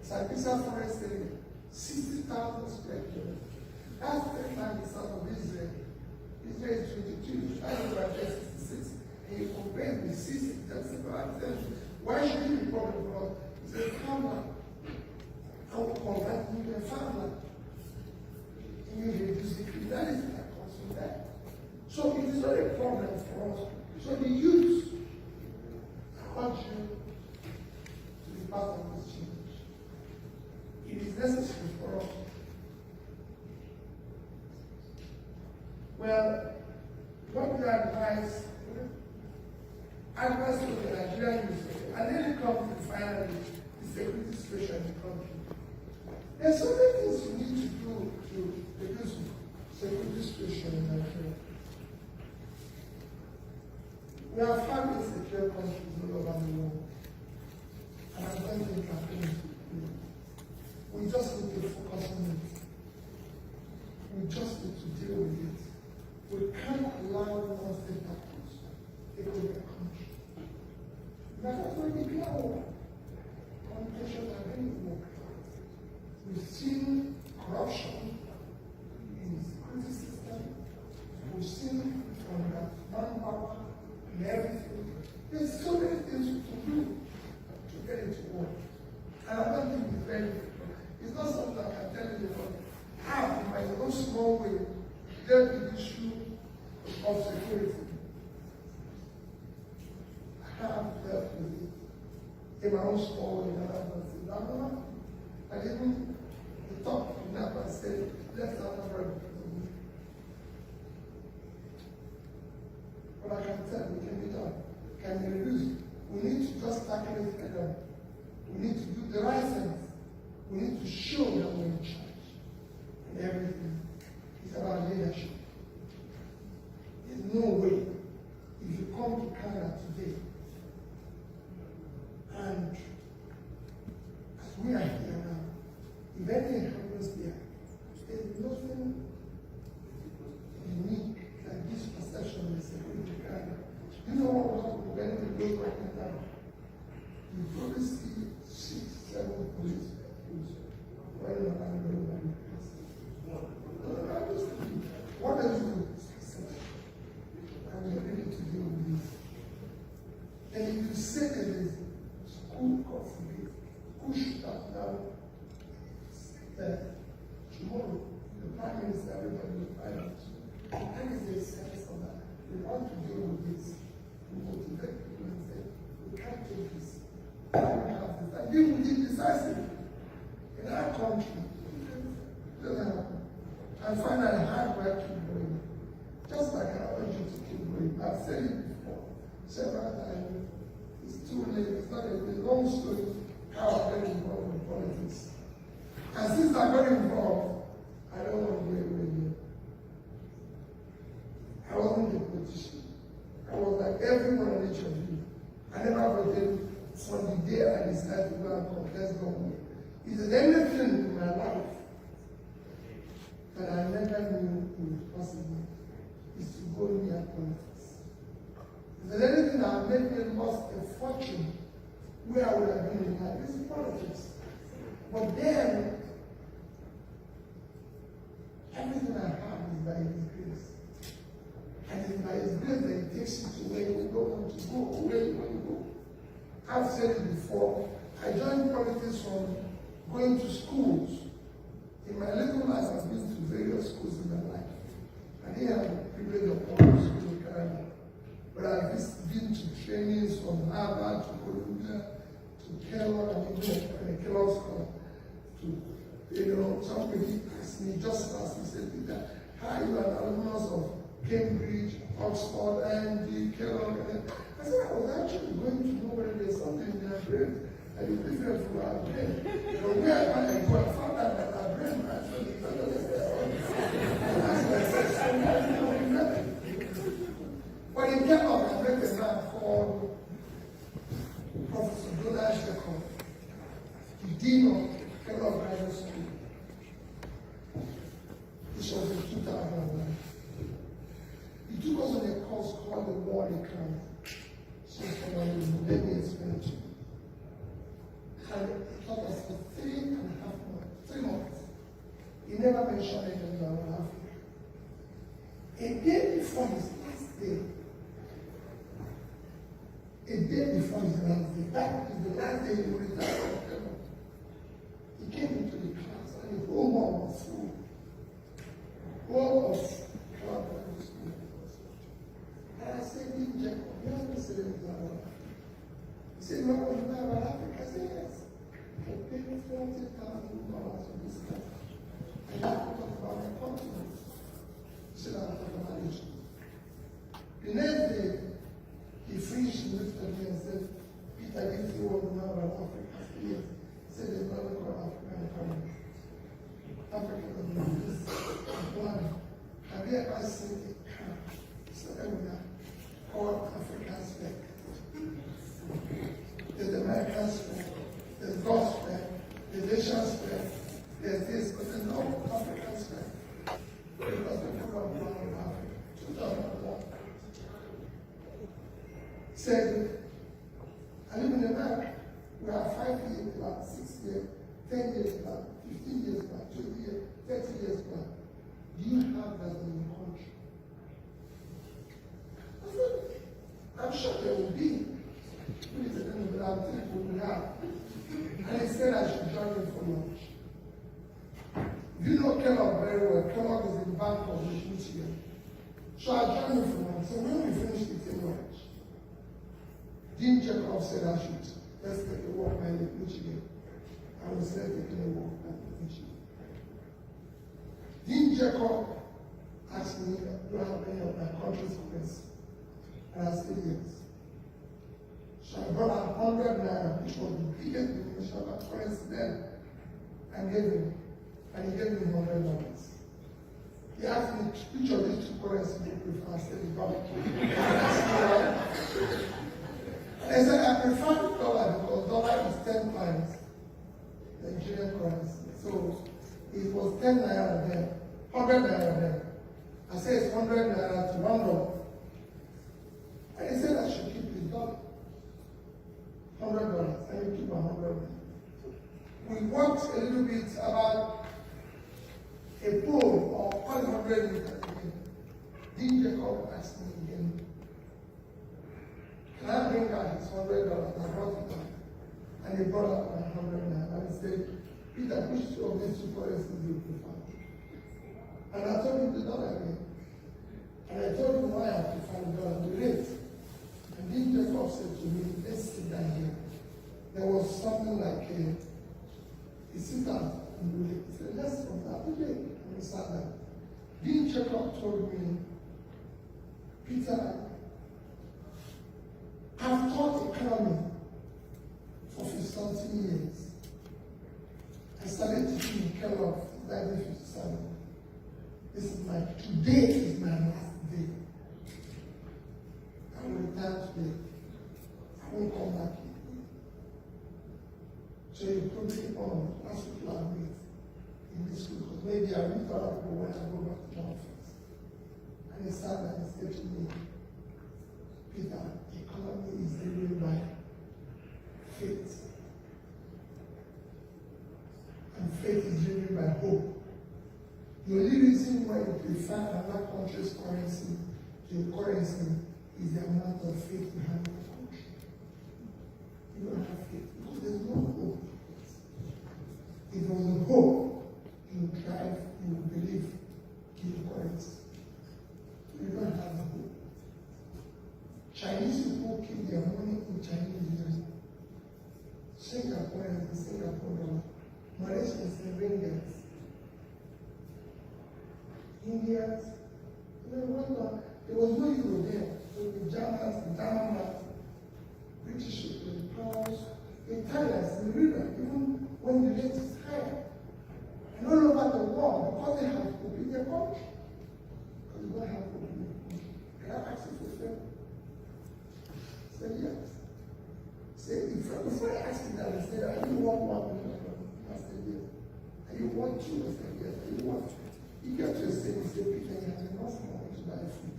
Sambisa Forest area, 60,000 square kilometers. That's 10 times the size of Israel. Israel is 22, China is 66. And you compare with 60, that's about 10. Why should it be a problem for us? It's a farmland. I will convert into a farmland. And you reduce the criminality that comes from that. So it is not a problem for us. So the youth, I urge you to be part of this change. It is necessary for us. Well, what we advise to the Nigerian youth, and then it comes to finally the security situation in the country. There are so many things we need to do to reduce security situation in Nigeria. We have 5 insecure countries all over the world, and I don't think our things we just need to focus on it. We just need to deal with it. We can't allow non-state actors to take over the country. That's why we declare war. Communication and any war. We've seen corruption in the security system. We've seen from the manpower and everything. There's so many things we can do to get into war. And I don't think it's very difficult. It's not something I can tell you how, in my own small way, dealt with the issue of security. I have dealt with it in my own small way. I didn't talk to them and say, let's have a very but I can tell it can be done. Can be reduced. We need to just tackle it head on. We need to do the right things. We need to show that we're in charge. And everything is about leadership. There's no way if you come to Canada today and as we are here now, if anything happens there, there's nothing unique that this perception is security to Canada. You know what will happen when we go back in town? You probably see 6, 7 police running around the road. What does it do? And we are ready to deal with this. And if you say that there is school conflict, who should have now tomorrow the Prime Minister, everybody will find out. That is the sense of that. We want to deal with this. We motivate people and say, we can't take this. We don't have this. And deal with it decisively. In our country, it doesn't happen. And finally, hard work keep going. Just like I urge you to keep going. I've said it before, several times. It's too late. It's not a long story how I got involved in politics. And since I got involved, I don't want to go away here. I wasn't a politician. I was like everyone on each of you. I never voted from the day I decided to go and contest government. Is there anything in my life that I never knew was possible is to go near politics. Is there anything I have made me lost a fortune where I would have been in life. This is politics. But then, everything I have is by His grace. And it's by His grace that He takes you to where you don't want to go, or where you want to go. I've said it before, I joined politics from going to schools. In my little life, I've been to various schools in my life. I didn't have the privilege of going to school in Canada. But I've been to trainings from Harvard to Columbia to Kellogg, Kellogg's School, to somebody asked me just last week, said, Peter, how are you an alumnus of Cambridge, Oxford, and Kellogg? I said, I was actually going to know whether there's something in their brain that is different from our brain. But where I go, I found out that our brain actually is better than their own. But in Kellogg, I met a man called Professor Donald Shekov, the Dean of Kellogg Graduate School. This was in 2009. He took us on a course called the World Economy. So let me explain to you. And it taught us for 3 months. He never mentioned anything about Africa. A day before his last day, that is the last day he would retire from Kellogg. He came into the class and the whole hall was full. All of Kellogg Graduate School. And I said, Dean Jacob, you have to say anything about Africa. He said, no, you know about Africa? I said, yes. I paid $40,000 for this class. And I have to talk about my continent. He said, I'll talk about Asia. The next day, he finished and looked at me and said, Peter, if you want to know about Africa, I said, yes. He said, there's nothing called African economy. Africa doesn't know this. One, have you ever seen a car seminar called African spec? There's American spec, there's God's spec, there's Asian spec, there's this, but there's no African spec. Because the program was in Africa, 2001. Said, I live in America. We are 5 years back, 6 years, 10 years back, 15 years back, 20 years, 30 years back. Do you have that in your country? I said, I'm sure there will be. But I'm thankful we have. And he said I should join him for lunch. You know Kellogg very well. Kellogg is in Bangkok, Michigan. So I joined him for lunch. So when we finished eating lunch, Dean Jacob said I should let's take a walk by Lake Michigan. I was there taking a walk by Lake Michigan. Dean Jacob asked me, do I have any of my country's currency? And I said yes. So I brought out 100 naira, which was the biggest denomination of currency then, and gave him. And he gave me $100. He asked me, which of these two currencies do you prefer? I said, the dollar. And I said, I prefer the dollar because dollar is 10 times the Nigerian currency. So it was 10 naira then, 100 naira then. I said it's 100 naira to $1. And he said I should keep his dollar. $100. And he took my $100. We worked a little bit about a pool of 100 meters again. Dean Jacob asked me again, can I bring out his $100? I brought it out. And he brought out my $100. And he said, Peter, which two of these two currencies do you prefer? And I told him the dollar again. And I told him why I prefer the dollar, the rate. And Dean Jacob said to me, let's sit down here. There was something like a sit down. He said, let's come down today. And we sat down. Dean Jacob told me, Peter, I've taught economy for 50-something years. I started teaching in Kellogg in 1957. Today is my last day. I will retire today. I won't come back here. So you put me on as people I meet in this school, because maybe I meet other people when I go back to my office. And he sat there and said to me, Peter, economy hope. The only reason why you prefer another country's currency to your currency is the amount of faith you have in the country. You don't have faith because there's no hope. If there was a hope, you would drive, you would believe in the currency. You don't have a hope. Chinese people keep their money in Chinese yuan. Singaporeans in Singapore dollar. Malaysians in ringgit. Indians, there was no euro there. So the Germans, the Denmark, British people, the pounds, the Italians, the river, even when the rate is higher. And all over the world, because they have hope in their country. Because they don't have hope in their country. Can I ask you for a favor? Say yes. Say, before I ask you that, I said, are you want $1 million? I said yes. Are you want $2? I said yes. Are you want $3? You get to a stage, you say, Peter, you have enough money to buy food.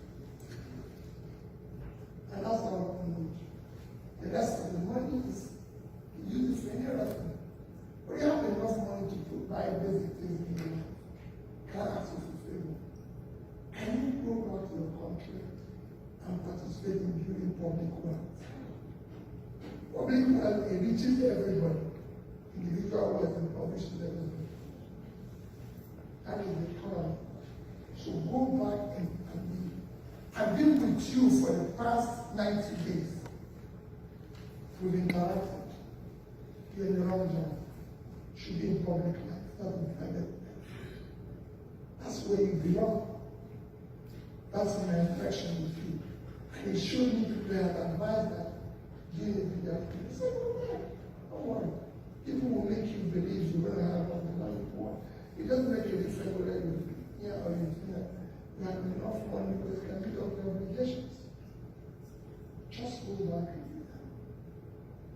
And that's how we know. The rest of the money is you use it for any other thing. But you have enough money to buy basic things in your life. Can I ask you for a favor? Can you go back to your country and participate in building public wealth? Public wealth enriches everybody. Individual wealth impoverishes everybody. That is the economy. So go back and I've been with you for the past 90 days. We've interacted. You're in the wrong job. Should be in public life, not in private life. That's where you belong. That's my interaction with you. And it showed me people have advised that doing the video. I said, don't worry. People will make you believe you're going to have all the money you want. It doesn't make a difference whether you or you have enough money because you can meet up your obligations. Just go back and do that.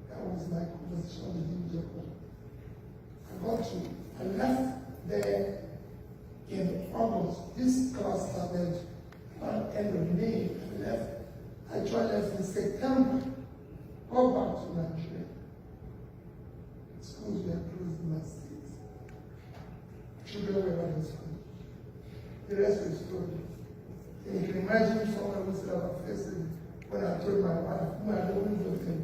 That was my conversation with Jacob. I left there in August. This class started at the end of May. I left in September. Go back to Nigeria. Schools were closed in my state. Children were not in school. The rest is story. And you can imagine someone who said about facing when I told my wife, who I don't know them,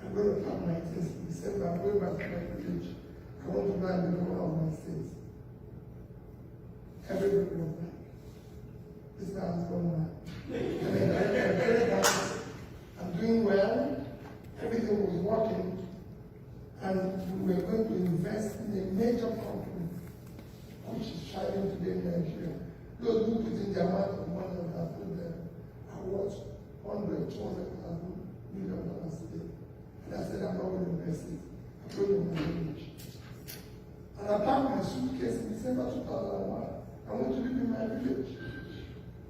I'm going to pack my things in December, I'm going back to my village. I want to buy the governor of my state. Everybody was like, this man is going back. I'm very happy. I'm doing well. Everything was working. And we were going to invest in a major company which is thriving today in Nigeria. Those who put in the amount of money that I put there are worth $100,000, $200,000 million today. And I said, I'm not going to invest it. I told them my village. And I packed my suitcase in December 2001. I went to live in my village.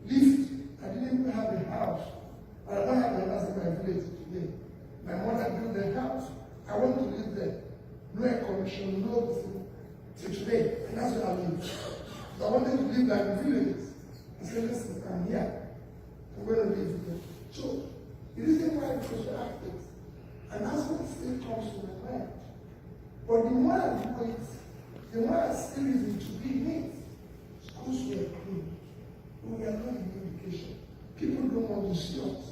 Lift. I didn't even have a house. I don't have a house in my village today. My mother built a house. I want to live there. No air condition, no thing. Till today. And that's where I live. So I wanted to live like the villages. I said, listen, I'm here. I'm going to live here. So, the reason why it was active. And that's what still comes to my mind. But the more I do it, the more I see reason to be neat. Schools were closed. We are not in education. People don't want to see us.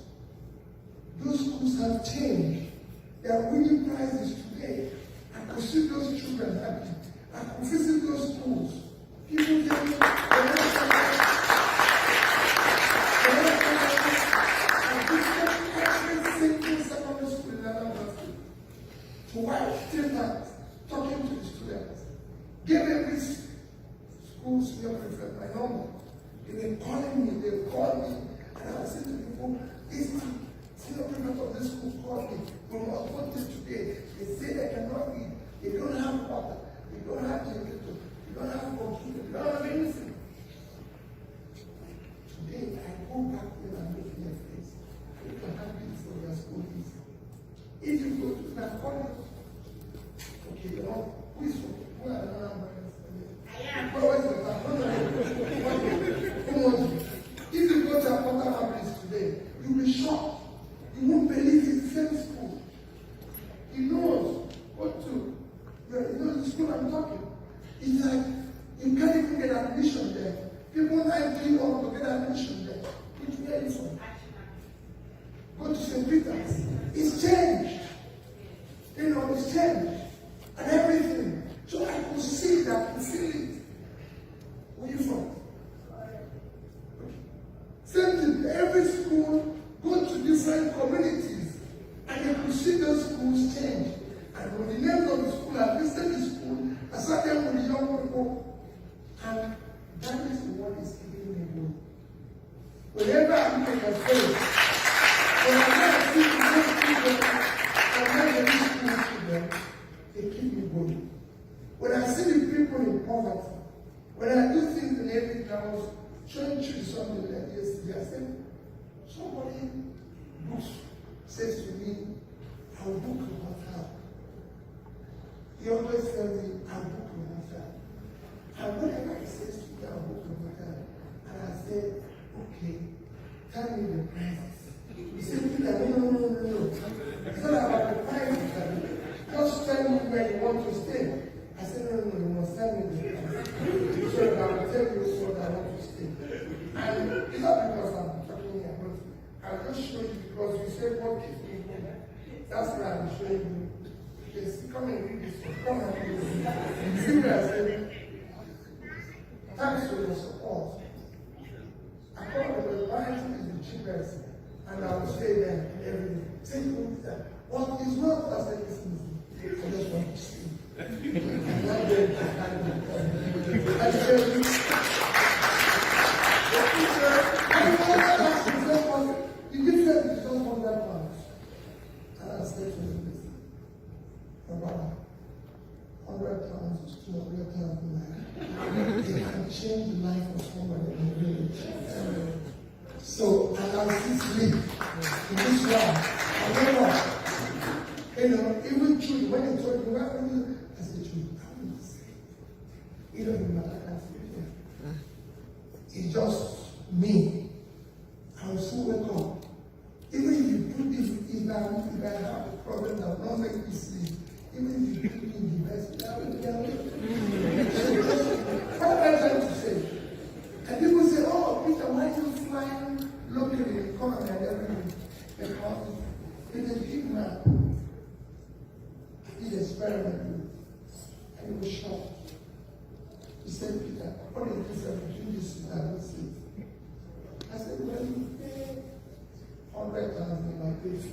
Those schools have changed. Their winning prizes today. I could see those children happy. I could visit those schools. People tell me, secondary school in Anambra State. To wife 3 times, talking to the students. Gave every school senior prefect my number. They were calling me, they called me, and I was saying to people, this senior prefect of this school called me. We must vote this today. They say they cannot read. They don't have water. They don't have generator. They don't have computer. They don't have anything. Today, I go back there and make their face. You can have this for their school fees. If you go to that college, okay, you know, who is from where are the numbers? If you go to a Port place today, you'll be shocked. You won't believe it's the same school. He knows what to. You know the school I'm talking. It's like when I came on to get admission there, which where is from? Go to St. Peter's. It's changed. You know, it's changed. And everything. So I could see that and feel it. Where you from? Same thing, every school go to different communities. And you could see those schools change. And when the names of the school, I visited the school, I sat there with the young people. And that is what is keeping me going. Whenever I look at your face, when I see those people, and when I school to them, they keep me going. When I see the people in poverty, when I do things in every house, showing you something like yesterday, I said, somebody books says to me, I'll book a hotel. He always tells me, I'll book a hotel. And whenever he says to me, I'll book a hotel, and I say, okay, tell me the prices. He said, no. It's not about the prices. Just tell me where you want to stay. I said, no, you must tell me the price. So I will tell you what I want to stay. And it's not because I'm talking about it. I'll just show you because you said what gives me money. That's why I'm showing you. Yes, come and read this one. Come and read this. See what I said? Thanks for your support. I call it the Bible is the cheapest, and I will stay there every day. Say to me that what is not as I listen to. I just want to see. I'm not going to I tell you, the difference is just 100 pounds. And I said to him, listen, my brother, 100 pounds is 200,000 naira. It can change the life of somebody in the village. So, and I still sleep in this one. However, you know, even children, when they told me, why are you? I said, children, I want to say it. It doesn't matter, I can't sleep here. It's just me. I will still wake up. Even if you put if I have a problem that will not make me sleep, even if you put me in the best, I will be awake. What am I trying to say? And people say, oh, Peter, why are you flying locally in economy and everything? Because it is a big man. I did experiment with, and he was shocked. He said, Peter, what is the difference between this and this seat? I said, well, you pay 100,000 and I pay 50.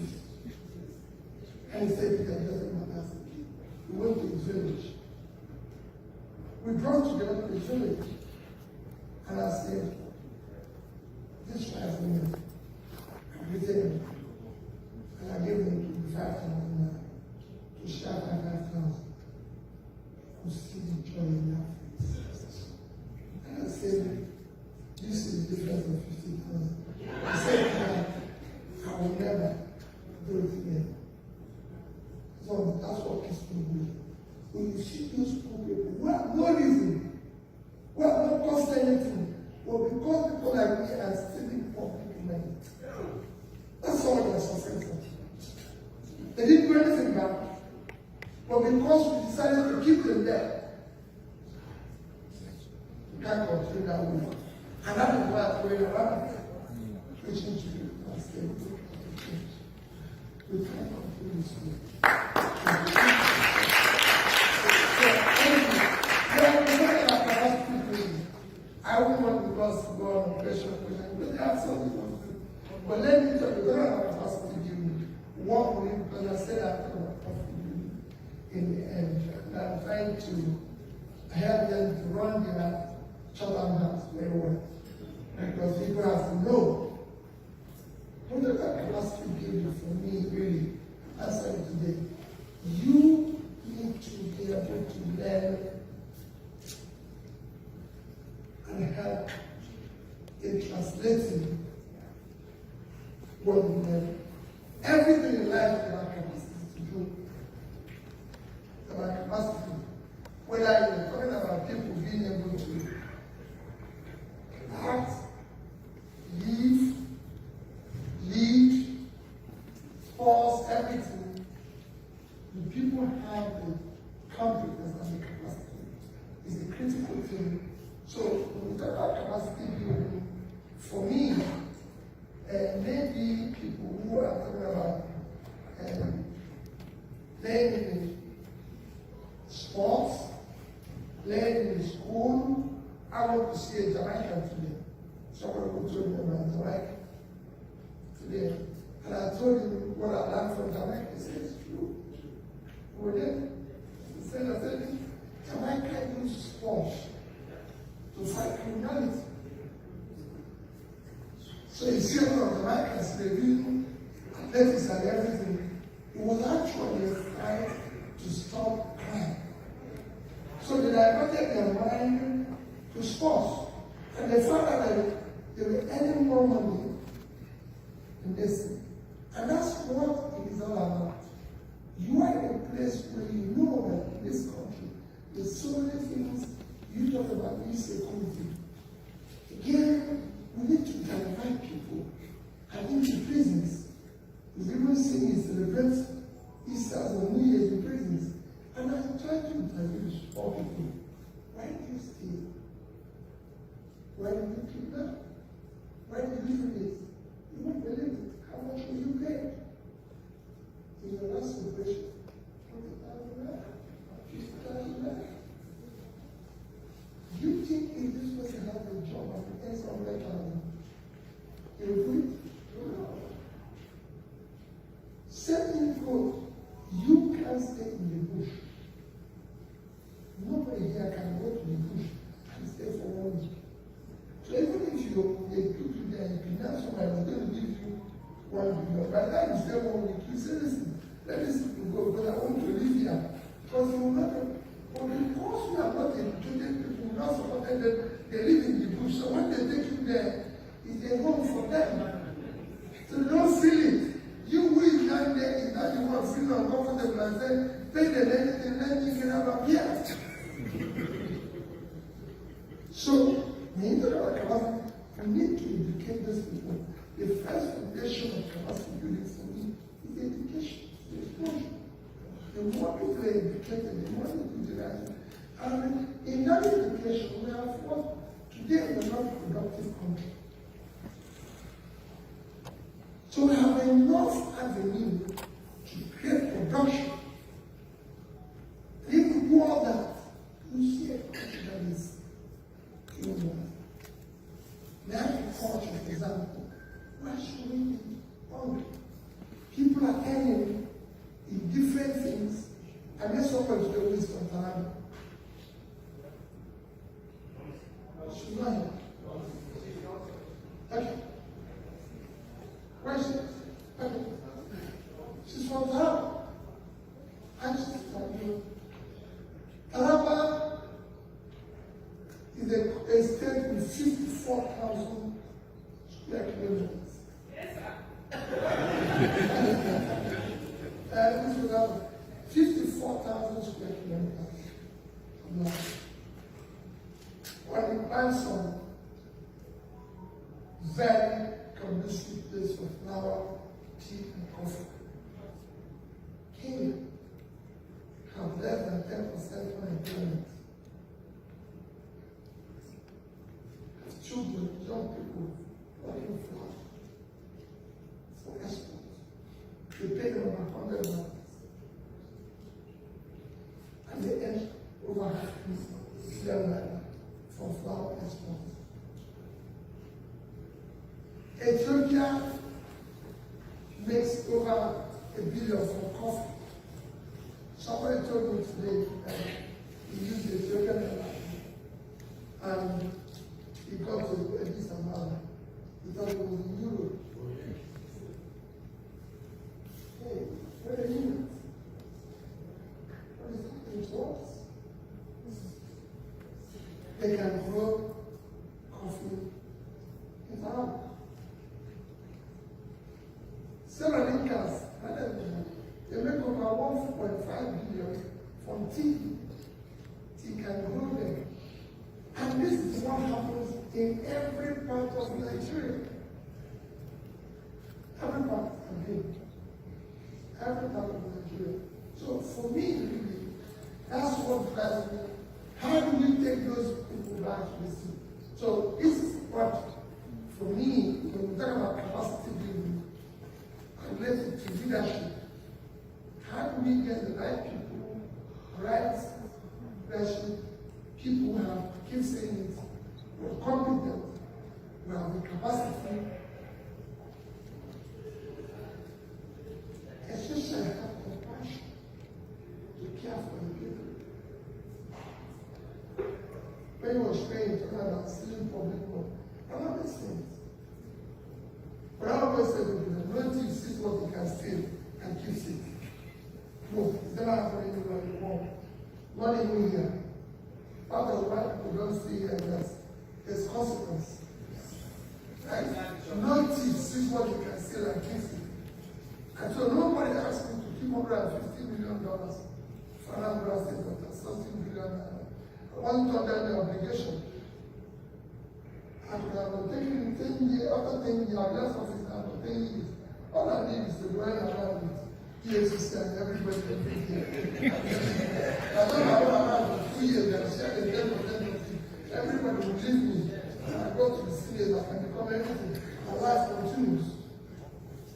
And he said, Peter, it doesn't matter. We went to his village. We brought together to his village. And I said, this guy's name, I greeted him. And I gave him 5,000 to share 5,000. To see the joy in their face. And I said, this is the difference of 50,000. He said, I will never do it again. So that's what keeps me going. When you see those poor people, we have no reason. We have not cost anything. But because people like me are stealing poor people money. That's all they're successful. They didn't do anything bad. But because we decided to keep them there, we can't continue that way. And that is why I'm going around preaching to you and saying, we can't continue this way. I won't want to go on question, but I have something. But let me tell you, we're going to have capacity giving. One week, because I said I'm going to have in the end. And I'm trying to help them to run their children house very well. Because people have to know. What the capacity giving for me, really, answering today. You need to be able to learn and help in translating what we learn. Everything in life is about capacity to do. It's about capacity. Whether you're talking about people being able to act, live, lead, force, everything, the people have the competence and the capacity. It's a critical thing So we talk about capacity building. For me, maybe people who are talking about playing in sports, playing in school. I want to see a Jamaican today. Someone who told me about Jamaica today. And I told him what I learned from Jamaica. He said, it's true. We did. He said, Jamaica used sports to fight criminality. So you see a lot of Jamaicans, they do athletics and everything. It was actually a fight to stop crime. So they diverted their mind to sports. And they found out that they were earning more money in this thing. And that's what it is all about. You are in a place where you know that in this country, there's so many things you talk about when you say community. Again, we need to divide people and into prisons. We've even seen it celebrate Easter and New Year's in prisons. And I try to interview all people. Why do you stay? Why do you keep that? Why do you do this? You won't believe it. How much will you pay? In the last celebration, 20,000 back, 50,000 back. Do you think if this person has a job and he earns 100,000, he will quit? No. Certainly, you can't stay in the bush. Nobody here can go to the bush and stay for 1 week. So even if you put you there, you can now somebody is going to give you 1 million. By the time you stay 1 week, you say, listen, let these people go because I want to live here. Because you will not, but because you are not educated people, you are not supported them, they live in the bush. So when they take you there, it's a home for them. So don't feel it. You will down there is not the one feeling uncomfortable and say, pay them anything, then you can have a beer. So, we need to have capacity. We need to educate those people. The first foundation of capacity building for me is education. The more people are educated, the more they utilize it. And in that education, we have what today is a non-productive country. So we have enough avenue to create production. If we do all that, you see a country that is human. The agriculture, for example, why should we be hungry? People are earning in different things, and then someone is doing this from Tanana. She's not here. Okay. Where is she? Okay. She's from Taraba. And she's from you. Taraba is a state with 54,000 square kilometers. Yes, sir. This was out 54,000 square kilometers. When you find some very conducive place for flour, tea, and coffee, Kenya have less than 10% unemployment. Children, young people, working for export. They pay them about $100. And they earn over $5 million from flour export. Ethiopia makes over $1 billion from coffee. Somebody told me today that he used the Ethiopian airline and he got to this amount. He thought it was in Europe. Hey, where are you? What is it? It works. They can grow coffee in Arab. Sierra Leoneans, they make over 1.5 billion from tea. Tea can grow them. And this is what happens in every part of Nigeria. Every part of Nigeria. Every part of Nigeria. So for me, really, that's what drives me. How do we take those people back to the city? So this is what, for me, when we talk about capacity building, related to leadership, how do we get the right people, right leadership, people who have, keep saying it, who are competent, who have the capacity, especially have compassion to care for the people. When you were saying, talking about stealing public money, that makes sense. But I always say that the relative sees what he can steal and keeps it. No, it's never happened anywhere in the world. Not even here. Part of why people don't see here is there's consequence. Right? No thief sees what he can steal and keeps it. And so nobody asked me to keep $150 million for Anambra State or $30 billion. I wasn't under any obligation. I could have taken 10 years, after 10 years, I left office now for 10 years. All I need is to run around with EFCC and everybody every day. I don't have around for 2 years, and share the 10%. Everybody will leave me. And I go to the seniors, I can become everything. My life continues.